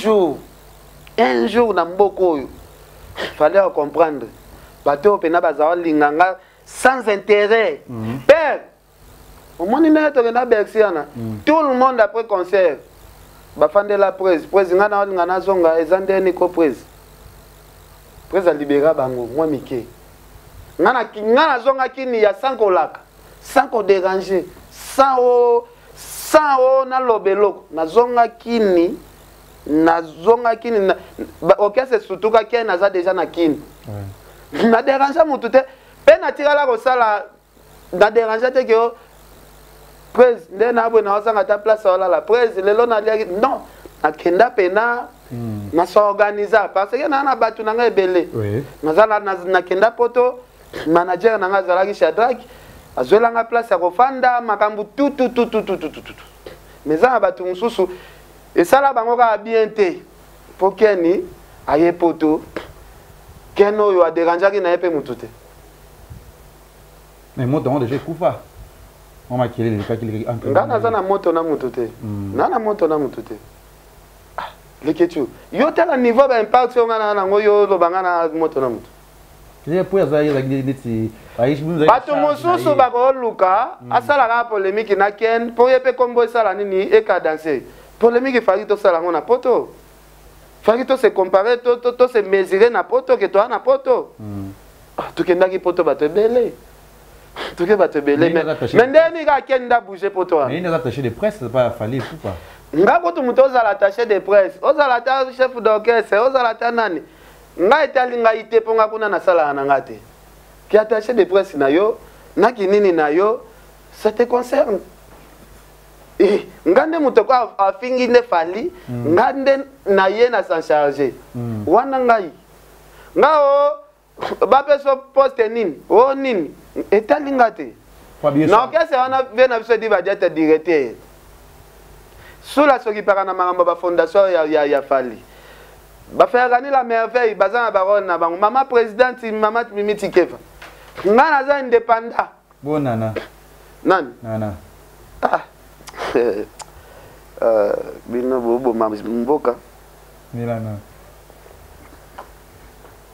jour na mboko yo fallait comprendre bato pena bazao linganga sans intérêt père au monde na to na berxiana tout le monde après concert bafande la presse ngana zonga ezandeni ko presse libéra bango moi mike ngana zonga kini ya sankolaka sans ko déranger sans na lobelo na zonga kini na okese sutuka ke na za déjà na kini na déranger mutu te pe na tirala ko sala na déranger te ke presse nde na abwe na osanga ta place wala la presse lelo na lia non akenda pena na s'organiser parce que na batu na nga ebele nazala na kenda poto manager na nga zalaki Shadrack azwela nga place ya kofanda makambu tout mais za batu mususu esala bango ka bien te po keni aye poto keno yo a déranger na yepe mutu te mais moi donc déjà kufa on m'a kilé les entre ngana za na moto na mutu te na moto na mutu te leketu yo tala niveau ba impact ngana na ngoyo lo bangana moto na mutu c'est pour ça il y a des bato mosusu bakoluka asalaka polémique na ken po yepe kombo esala nini eka danser polémique faki to sala ngona poto faki to se comparer to se mesurer na poto ke to na poto to kendaki poto bato ebele to ke bato ebele mais ndeni ka kenda bouger poto mais il est attaché de presse c'est pas fallait tout pas nga ko muto ozala attaché de presse ozala ta chef d'orchestre ozala ta nani nga etali nga ite ponga kuna na sala na ngate ki attaché de presse na yo na kinini na yo ça te concerne ngande muto ko afingi ne fali ngande na ye na s'en charger wana ngai ngao bapeso poste nini o nini etalinga te na orchestre wana ve na biso di badiate directeur sula soki paka na makambo bafondation ya fali bafayaka ni la merveille baza na barole na bango mama présidente mama Mimi Tikeva nga naza indépendant bonana nani nana bino bobo mboka milana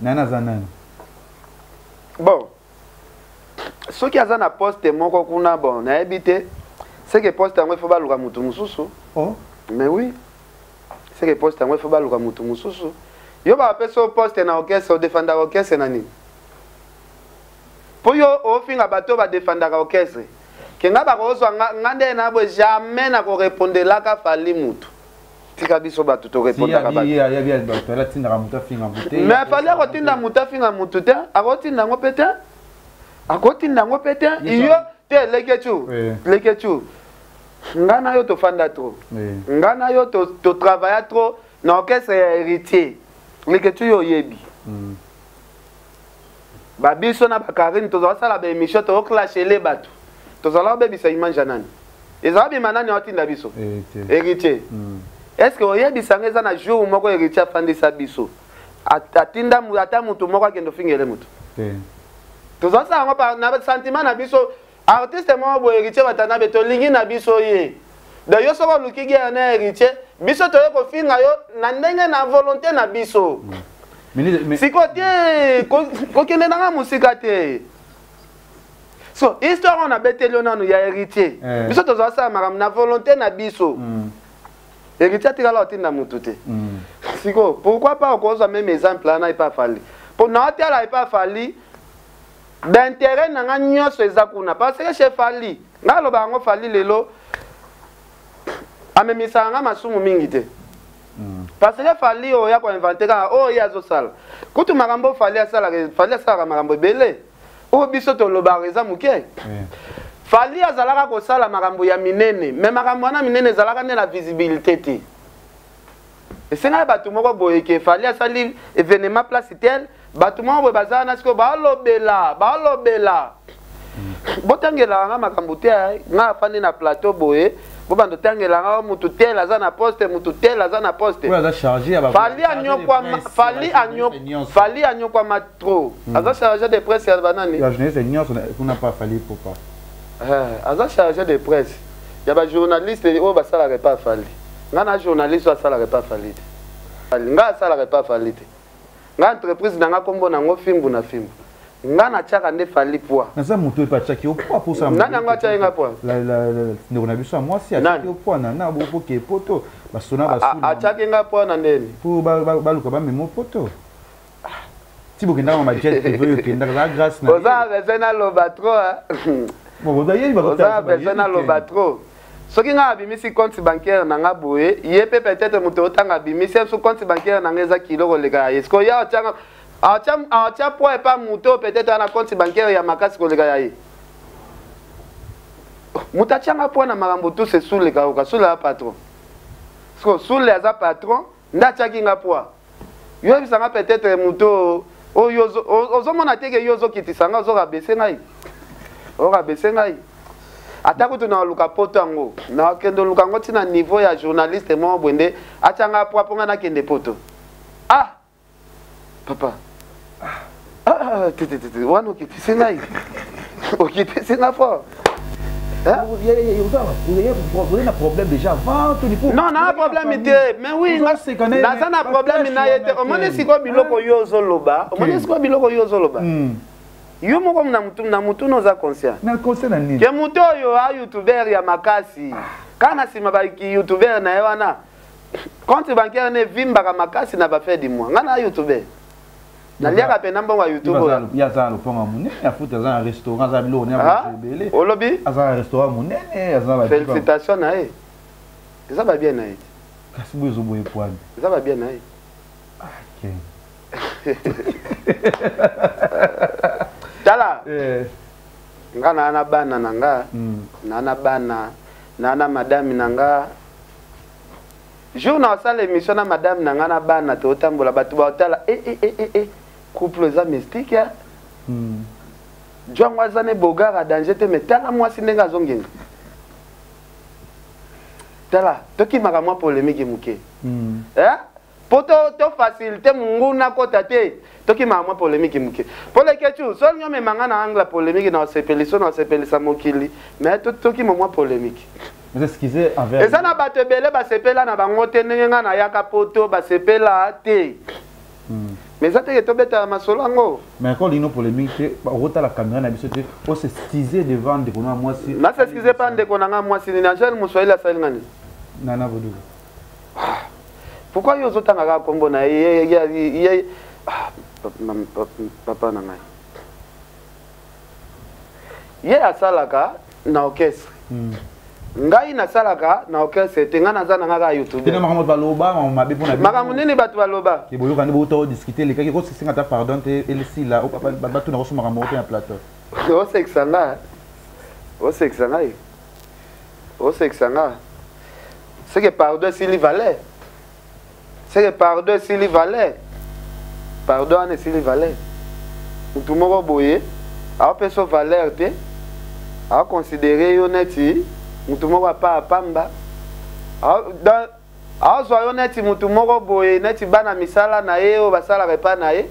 nana za nani bon soki aza na poste moko kuna bon nayebi te c'est que poste yango ifo baluka mutu mosusu oh mais oui c'est que poste yango ifo baluka mutu mosusu yo bapesa poste na orchestre odefendaka orchestre na nini po yo ofinga bato badefendaka orchestre ke nga bakozwa nga nde na bo jamais na korepondelaka fali mutu tika biso bato torepondaka bato mais fali akotinda mutu afinga mutu te akotinda ngo pe te akotinda ngo pe te iyo te leke tu nga na yo tofanda trop nga na yo totravailla trop na orchestre ya héritier leke tu yo oyebi babiso na bakarine tozala baémission tozoclashele bato tozala obebisa image ya nani ezala bima nani aotinda biso héritier est-ce que oyebisanga eza na jour moko héritier afandisa biso atinda ata mutu moko akende ofingele mutu tozosala yango na sentiment na biso artiste moko boye héritier batanda be tolingi na biso ye de yo soko olukiki ya na héritier biso toye kofinga yo na ndenge na volonté na biso siko te kokende nanga musika te so histoire on a beteli yo nanu ya héritier biso tozosala makambo na volonté na biso héritier atikala otinda mutu te siko pourquoi pas okozwa même exemple wana epa fali mpo na otala epa fali d'intérêt nanga nyonso eza kuna parce que chez fali nga aloba yango fali lelo amemisaka nga masumu mingi te parce que fali oyo ya koinvente kaka oyo ye azosala kutu makambo fali asalaka makambo ebele oyo biso tolobaka eza moke fali azalaka kosala makambo ya minene me makambo wana minene ezalaka nde na visibilité te esengai bato moko boye ke fali asali événement place tel bato moko boye bazala na sikoyo balobela botangelaka nga makambo te nga afandi na plateau boye bobanda otangelanga mutu tel aza na poste mutu tel aza na poste fali anyokwama trop aza chargé de presse ya banani aza chargé de presse ya bajournaliste oyo basalaka epa fali nga na journaliste oyo asalaka epa fali te nga asalaka epa fali te nga entreprise na nga kombo nango fimbu na fimbu nga natiaka nde fali poa naza moto epa atiaki yo poa mposa nani yango atiaki nga poa ndeko na biso ya mwasi atiaki yo poa na bopoke poto basona basuna atiaki nga poa na ndeni mpo baluka bamema poto ti bokendaka majet privé oyo okendaka za grâce na oza bese naloba trop oza bese naloba trop soki nga abimisi compte bancaire na nga boye ye pe peut-être moto otanga abimisi so compte bancaire na nga eza kilo koleka ya ye siko ya otianga atia poa epa moto peut-être ana compte bancaire ya makasi koleka ya ye moto atianga poa na makambo tu se suleka oka sule ya patron siko sule aza patron nde atiaki nga poa yo ebisanga peut-être moto oyo ozomona teke yo ozokitisanga ozokabese ngai ata kutu na luka poto yango na kendo luka ngo tina niveau ya journaliste mo bwende atanga po aponga na kende poto papa tete wana okitise ngai okitise nga fo na problème déjà avant non na problème te mais oui naza na problème na yete omone siko biloko yo ozoloba yo moko na mutu noza conscient ke mutu oyo a youtuber ya makasi kaka na nsima baki youtuber na ye wana compte bancaire ne vimbaka makasi na bafe di mwa nga na youtuber naliaka pena mbongo ya youtube aza na lopango monene afuta aza na restaurant aza biloko nebele olobi aza na restaurant monene aza félicitation na ye eza babien na ye kasi boyo ezoboye pwani eza babien na ye tala nga na bana na nga na bana na madame na nga jour na osala émission na madame na nga na bana totambola bato baotala couple eza mystique John wazane bogar a danger te mais tala moi sinenga zongenga tala toki makamwa polémique muke poto to facilité munguna kota te toki makamwa polémique muke pole kechu sol nyome mangana angla polémique na sepelisa mokili mais toki makamwa polémique mais excusez envers eza na bato ebele basepela na bango te ndenge nga na yaka poto basepela te mais ça te tobeta masolo ngo mais quand l'ino polémique rota la caméra na biso te on se stiser devant de kona moi si na se stiser pas de kona nga moi si ni angel muswahili asali ngani nana bodu pourquoi yo zotanga ka kombo na ye papa na ngai ye asalaka na orchestre ngai nasalaka na orchestre te nga naza na nga ka YouTube tena makambo baloba mabe pona makambo nini bato baloba ke boyo kandi boto discuter les kaki ko singa ta pardon te elisi la bato na ko makambo te na plateau o sexanga c'est que pardon s'il valait pardon ne s'il valait tout moko boye a peso valeur te a considérer yo neti mutu moko pa pamba a zo yo neti mutu moko boye neti bana misala na ye o basala repa na ye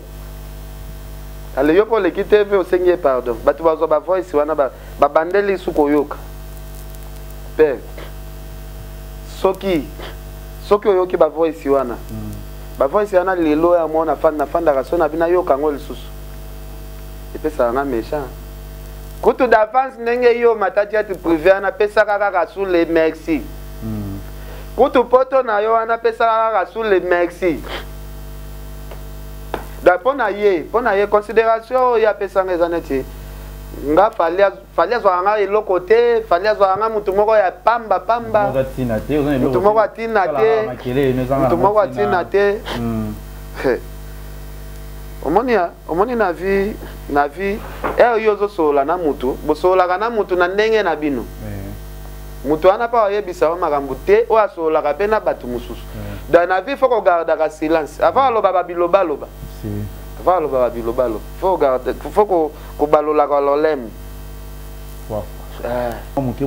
ale yo po le kiteve o sengie pardon batu bazo ba voice wana ba bandeli suko yoka pe soki oyoki ba voice wana ba voice wana lelo ya mona fanda ka sona bina yoka ngol susu epesa nga méchant kutu d'avance ndenge yo matati ati privé ana pesa kaka sous les merci kutu poto na yo ana pesa kaka sous les merci da pona ye considération ya pesa nga zaneti nga falia zwanga eloko te falia zwanga mutu moko ya pamba mutu moko atina te omoni na vie yo zosola na mutu bosolaka na mutu na ndenge na bino mutu ana pa oyebisa wa makambo te o asolaka pe na bato mosusu da na vie faut gardaka silence avant aloba babilobaloba faut kobalolaka lolemo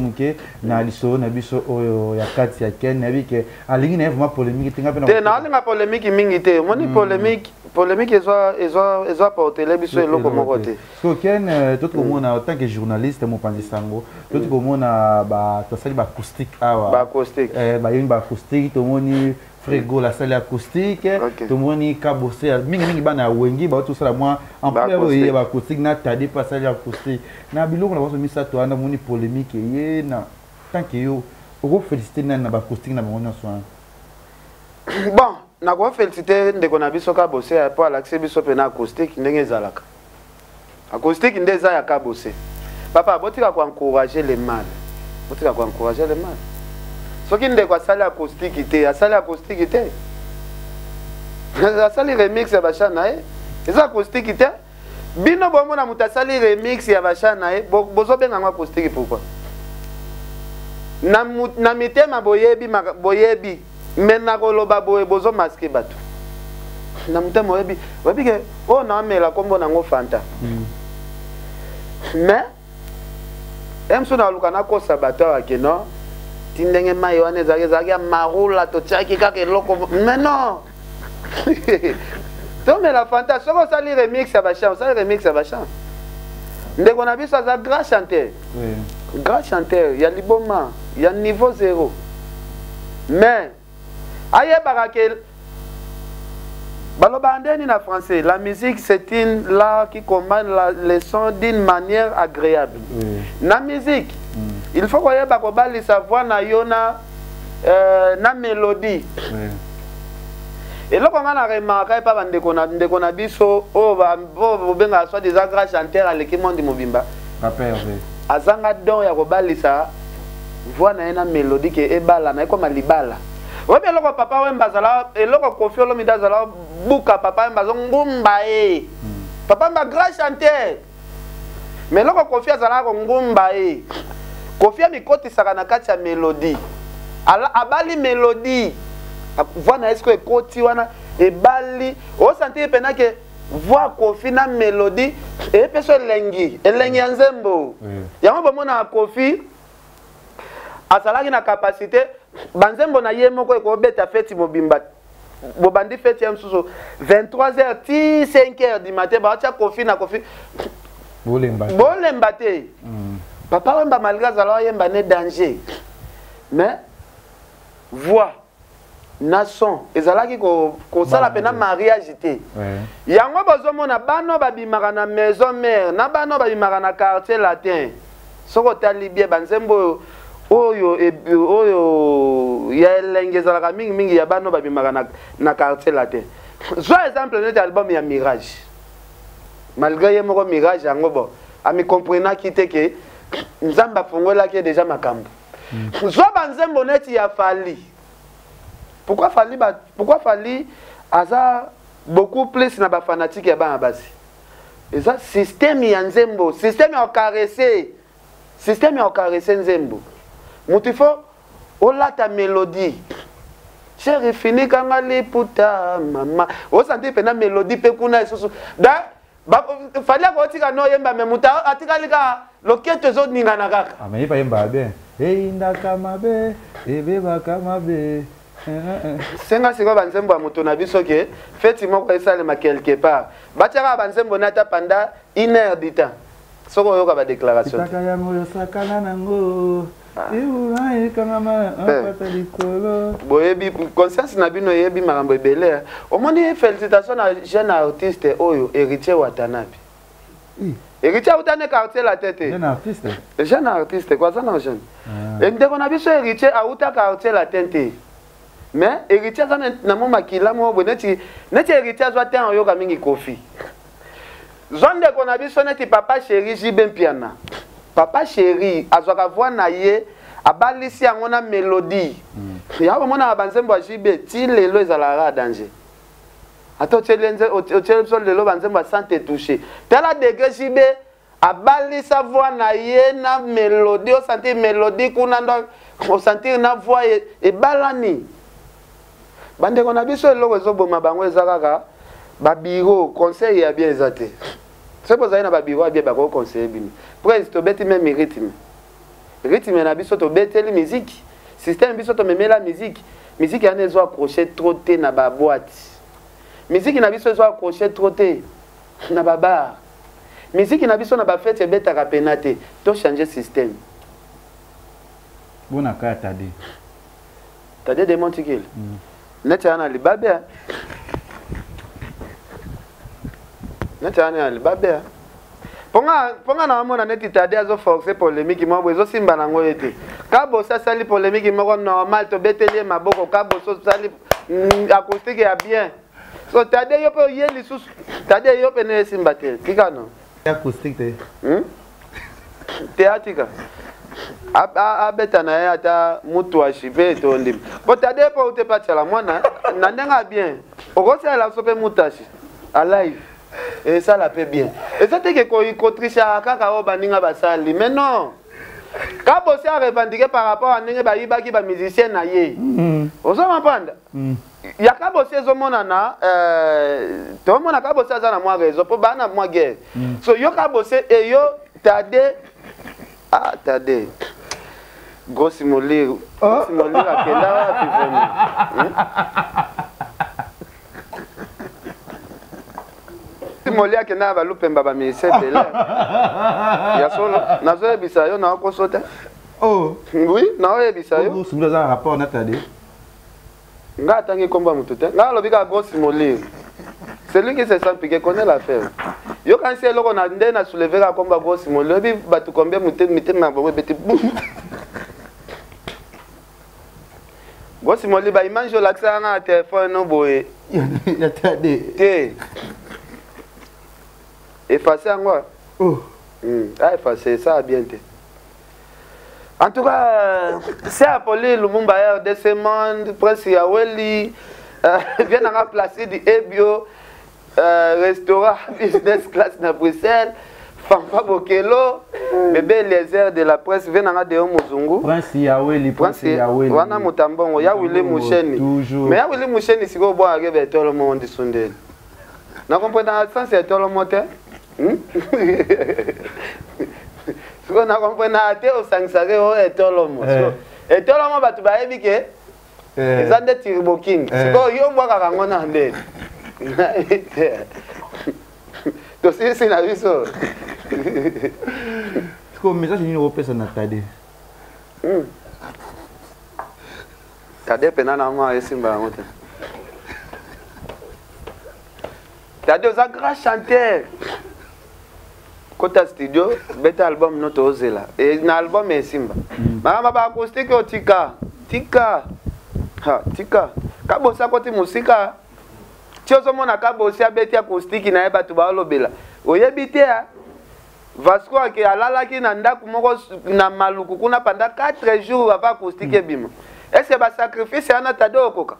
muke na liso na biso oyo ya kati ya ken na bike alingi na vraiment polémique tinga pena te na alinga polémique mingi te moni polémique ezwa portele biso eloko moko te so ken tout komona en tant que journaliste mo panzi sango tout komona ba tosali ba acoustique awa ba acoustique ba yini ba acoustique to moni frigo la salle acoustique to moni kabose mingi bana wengi ba tout ça moi en plein ba acoustique na tadi pa salle acoustique na biloko na baso misa to ana moni polémique ye na tant que yo o féliciter na ba acoustique na mona soin bon na ko féliciter ndeko na biso kabose pour l'accès biso pe na acoustique ndenge zalaka acoustique ndeza ya kabose papa botika ko encourager les mal soki ndeko asali acoustique te asali remix ya bashana ye eza acoustique te bino bomona mutu asali remix ya bashana ye bozobenga ngo acoustique pourquoi na mitema boyebi me na koloba boye bozomaske bato na mitema oyebi ke oyo naamela kombo nango fanta mais emso naluka nakosa bato awake no tindenge mai wana ezalaki ya marula totiaki kaka eloko mais non tomela fanta soko osali remix ya bachan ndeko na biso aza grand chanteur ya liboma ya niveau 0 mais ayebaka ke baloba ndeni na français la musique c'est une l'art qui combine les sons d'une manière agréable na musique il faut koyeba kobalisa voix na yo na mélodie eloko nga na remarka epa bandeko na biso oyo bobenga soit des grand chanteur aleki mondi mobimba azanga don ya kobalisa voix na ye na mélodie ke ebala na ekoma libala oyebi eloko papa wemba azala eloko Koffi Olomide azala buka papa wemba azongumba ye papa wemba grand chanteur mais eloko Koffi azalaka ngumba ye Koffi amikotisaka na kati ya mélodie abali mélodie voix na esko ekoti wana ebali osentir pena ke voix Kofi na mélodie et puis so elengi nzembo yango bomona Kofi asalaki na capacité banzembo na ye moko ko beta feti mobimba bobandi feti ya msusu 23h ti 5h du matin ba tia Kofi na Kofi bolemba te papa wemba malgré zala yemba ne danger mais voix na son ezalaki ko sala pena mariage te yango bozomona bano babimaka na maison mère na bano babimaka na quartier latin soko tali bien banzembo oyo ya elenge ezalaka mingi ya bano babimaka na quartier latin zo exemple neti album ya Mirage malgré ye moko Mirage yango bo ami comprenaki te ke nzambe afungolaki déjà makambo zo banzembo neti ya Fally. Pourquoi Fally aza beaucoup plus na ba fanatique ya bana basi. Eza système ya nzembo, système ya caresser nzembo. Mutifo olata mélodie. Chéri fini kanga liputa mama. O santi pena mélodie pe kuna isusu. Da Fally ko tika no yemba me muta atika lika loketo zo ninga na kaka. Ah mais pas yemba bien. Eh indaka mabe, ebe baka mabe. Senga siko banzembo ya moto na biso ke feti moko esalema quelque part batiaka banzembo nata pendant 1 heure du temps soko yoka ba déclaration taka yango yosakana nango iura ekangama apata likolo boyebi conscience na bino yebi makambo ebele omoni félicitations na jeune artiste oyo Héritier Watanabe Héritier utane quartier la tête jeune artiste quoi ça non jeune ndeko na biso Héritier auta quartier la tête. Mais Héritier ça na mo makila mo boneti neti Héritier zo te en yoka mingi Kofi zonde ko na biso neti papa chéri Jibe Mpiana papa chéri azwaka voix na ye abalisi yango na mélodie ya ba mona banzembo Jibe ti lelo ezala danger ato tselenze o tselso lelo banzembo santé touché tela degré Jibe abalisa voix na ye na mélodie o sentir mélodie kuna ndo o sentir na voix e balani. Bande qu'on a vu sur le zoboma bango ezakaka ba bureau conseil ya bien ezate. C'est pour ça na ba bureau bien ba conseil bini. Pour to beti même rythme. Rythme na biso to beteli musique. Système biso to memela musique. Musique ya nezo accrocher trop te na ba boîte. Musique na biso zo accrocher trop te na ba bar. Musique na biso na ba fête beta ka penate. To changer système. Bona ka tadi. Tadi de Montikil. Netana libabe. Netana libabe. Ponga na mona neti tadi azo forcer polémique mo bozo simba nango ete. Kabo sa sali polémique mo normal to beteli maboko kabo so sali acoustique ya bien. So tadi yo pe yeli susu. Tadi yo pe ne simba te. Kika no. Acoustique te. Théâtre. Abeta na ye ata mutu ashipe to ndim. Bo tade po ute patala mwana na ndenga bien. Okosa la sope mutashi alive. Et ça la paie bien. Et ça te que ko trisha kaka o baninga basali. Mais non. Kabo se a revendiqué par rapport à ndenge ba yibaki ba musicien na ye. Ozo mapanda. Ya kabo se zo mona na to mona kabo se za na mwa rezo po bana mwa guerre. So yo kabo se e yo tade tade Grossi Molire akenda wapi vraiment Molire akenda ba lupemba ba ministère de l'air ya solo nazo ebisa yo na ko sota oui na ebisa yo sungula za rapport na tade nga tangi komba mututa nga lobika Grossi Molire celui qui se sent piqué connaît l'affaire. Yo quand c'est loko na ndena soulever ka komba Grossi Molire bi batu combien mute na bo beti Grossi Molire ba image l'accès na téléphone no boye ya tade te effacer angwa effacer ça bien te. En tout cas, c'est appelé Lumumba de ce monde, Prince Yaweli, vient à placer du Ebio, restaurant business class na Bruxelles, Fanfa Bokelo, bébé les airs de la presse, vient à Deo Muzungu. Prince Yaweli, Wana Mutambongo, Yawili Moucheni. Mais Yawili Moucheni, si vous boire avec tout le monde de Sundel. Na comprendre dans le sens c'est tout le monde. Si on a compris na te au sangsare o et tout le monde. Et tout le monde ba tu ba ebike. Ils ont des Turbo King. C'est quoi yo moi ka ngona ndé. To c'est na biso. Ko message ni opesa na tade. Tade pena na moi esimba ngote. Tade aux grand chanteur. Kota studio, beta album noto ozela. Et na album esimba. Mama ba acoustique o tika. Ha, tika. Kabosa koti musika. Tiozo mona kabosa beti acoustique na eba tu ba lobela. Oyebite ya. Vasco ke alalaki na ndaku moko na maluku kuna pendant 4 jours avant acoustique bima. Est-ce que ba sacrifice ana Tade okoka?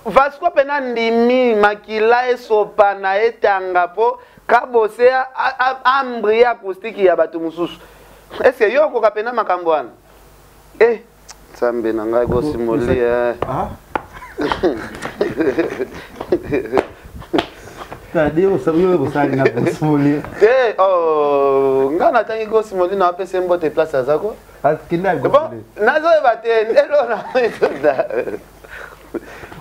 Vasco pena ndimi makila esopa na etanga po kabose ambri acoustique ya batu mususu. Est-ce que yo okoka pena makambo wana? Sambe na ngai go simoli Tade o sabi yo bosali na simoli. Ngana tangi go simoli na apese mbote place azako. Akinda go. Nazo ebate ndelo na metoda.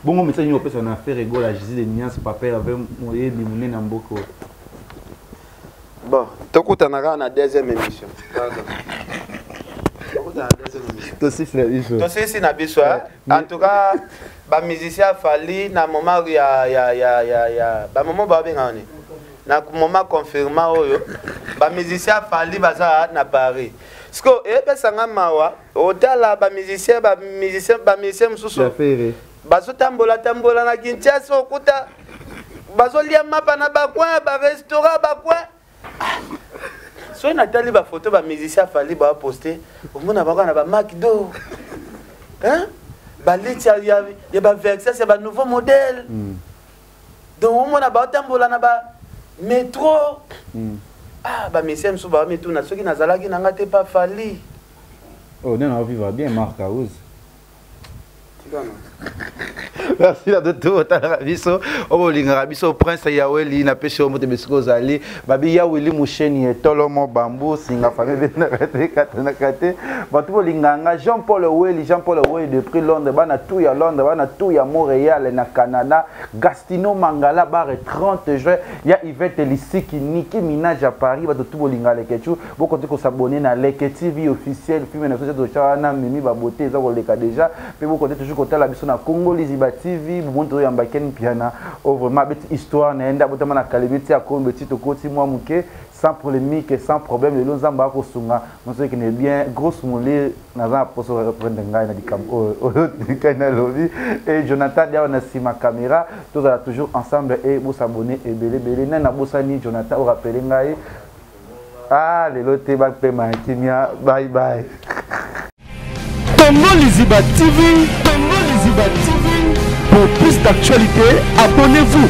Bongo message ni opesa na faire ego la Jésus de Nias papa avec moye bimune na mboko. Bon, tokutana na deuxième émission. Tosisi na biso. En tout cas, ba musicien Fali na moment ya ba moment ba benga ni. Na moment confirma oyo, ba musicien Fali baza na Paris. Sko epesanga mawa, otala ba musicien mususu. Bazo tambola na Kinshasa okuta. Bazo lia mapa na bakwa, ba restaurant bakwa. So na tali ba photo ba musicien Fali ba poster. Omona bakwa na ba McDo. Hein? Ba litia ya ba Versace c'est ba nouveau modèle. Donc omona ba tambola na ba métro. Ba musicien musu ba metu na soki nazalaki nanga te pa Fali. Oh non, on vivra bien Marc Aouz. Merci à tout biso obolinga biso prince Yaweli na pêche omote besiko zali babi Yaweli musheni etolomo bambu singa famille na kate batu bolinganga Jean-Paul Weli de prix Londres bana tout ya Londres bana tout ya Montréal na Canada Gastino Mangala bare 30 juin ya Yvette Lisiki Nicki Minaj à Paris batu tout bolinga lekechu boko tiko s'abonner na Leke TV officiel film na société de Chana mimi ba beauté za ko leka déjà pe boko toujours côté la biso na Congo Liziba TV monto ya mbaken piana oh vraiment bête histoire naenda botama na kalibiti ya Congo petit okoti moi muke sans polémique et sans problème le nzamba ko sunga monso qui est bien grosse molé na za poso reprendre ngai na dikam kana lobi et Jonathan dia na sima caméra tous là toujours ensemble et vous s'abonner et belé na bosani Jonathan au rappeler ngai le loté ba pema kimia bye bye. Congo Liziba TV, pour plus d'actualités, abonnez-vous.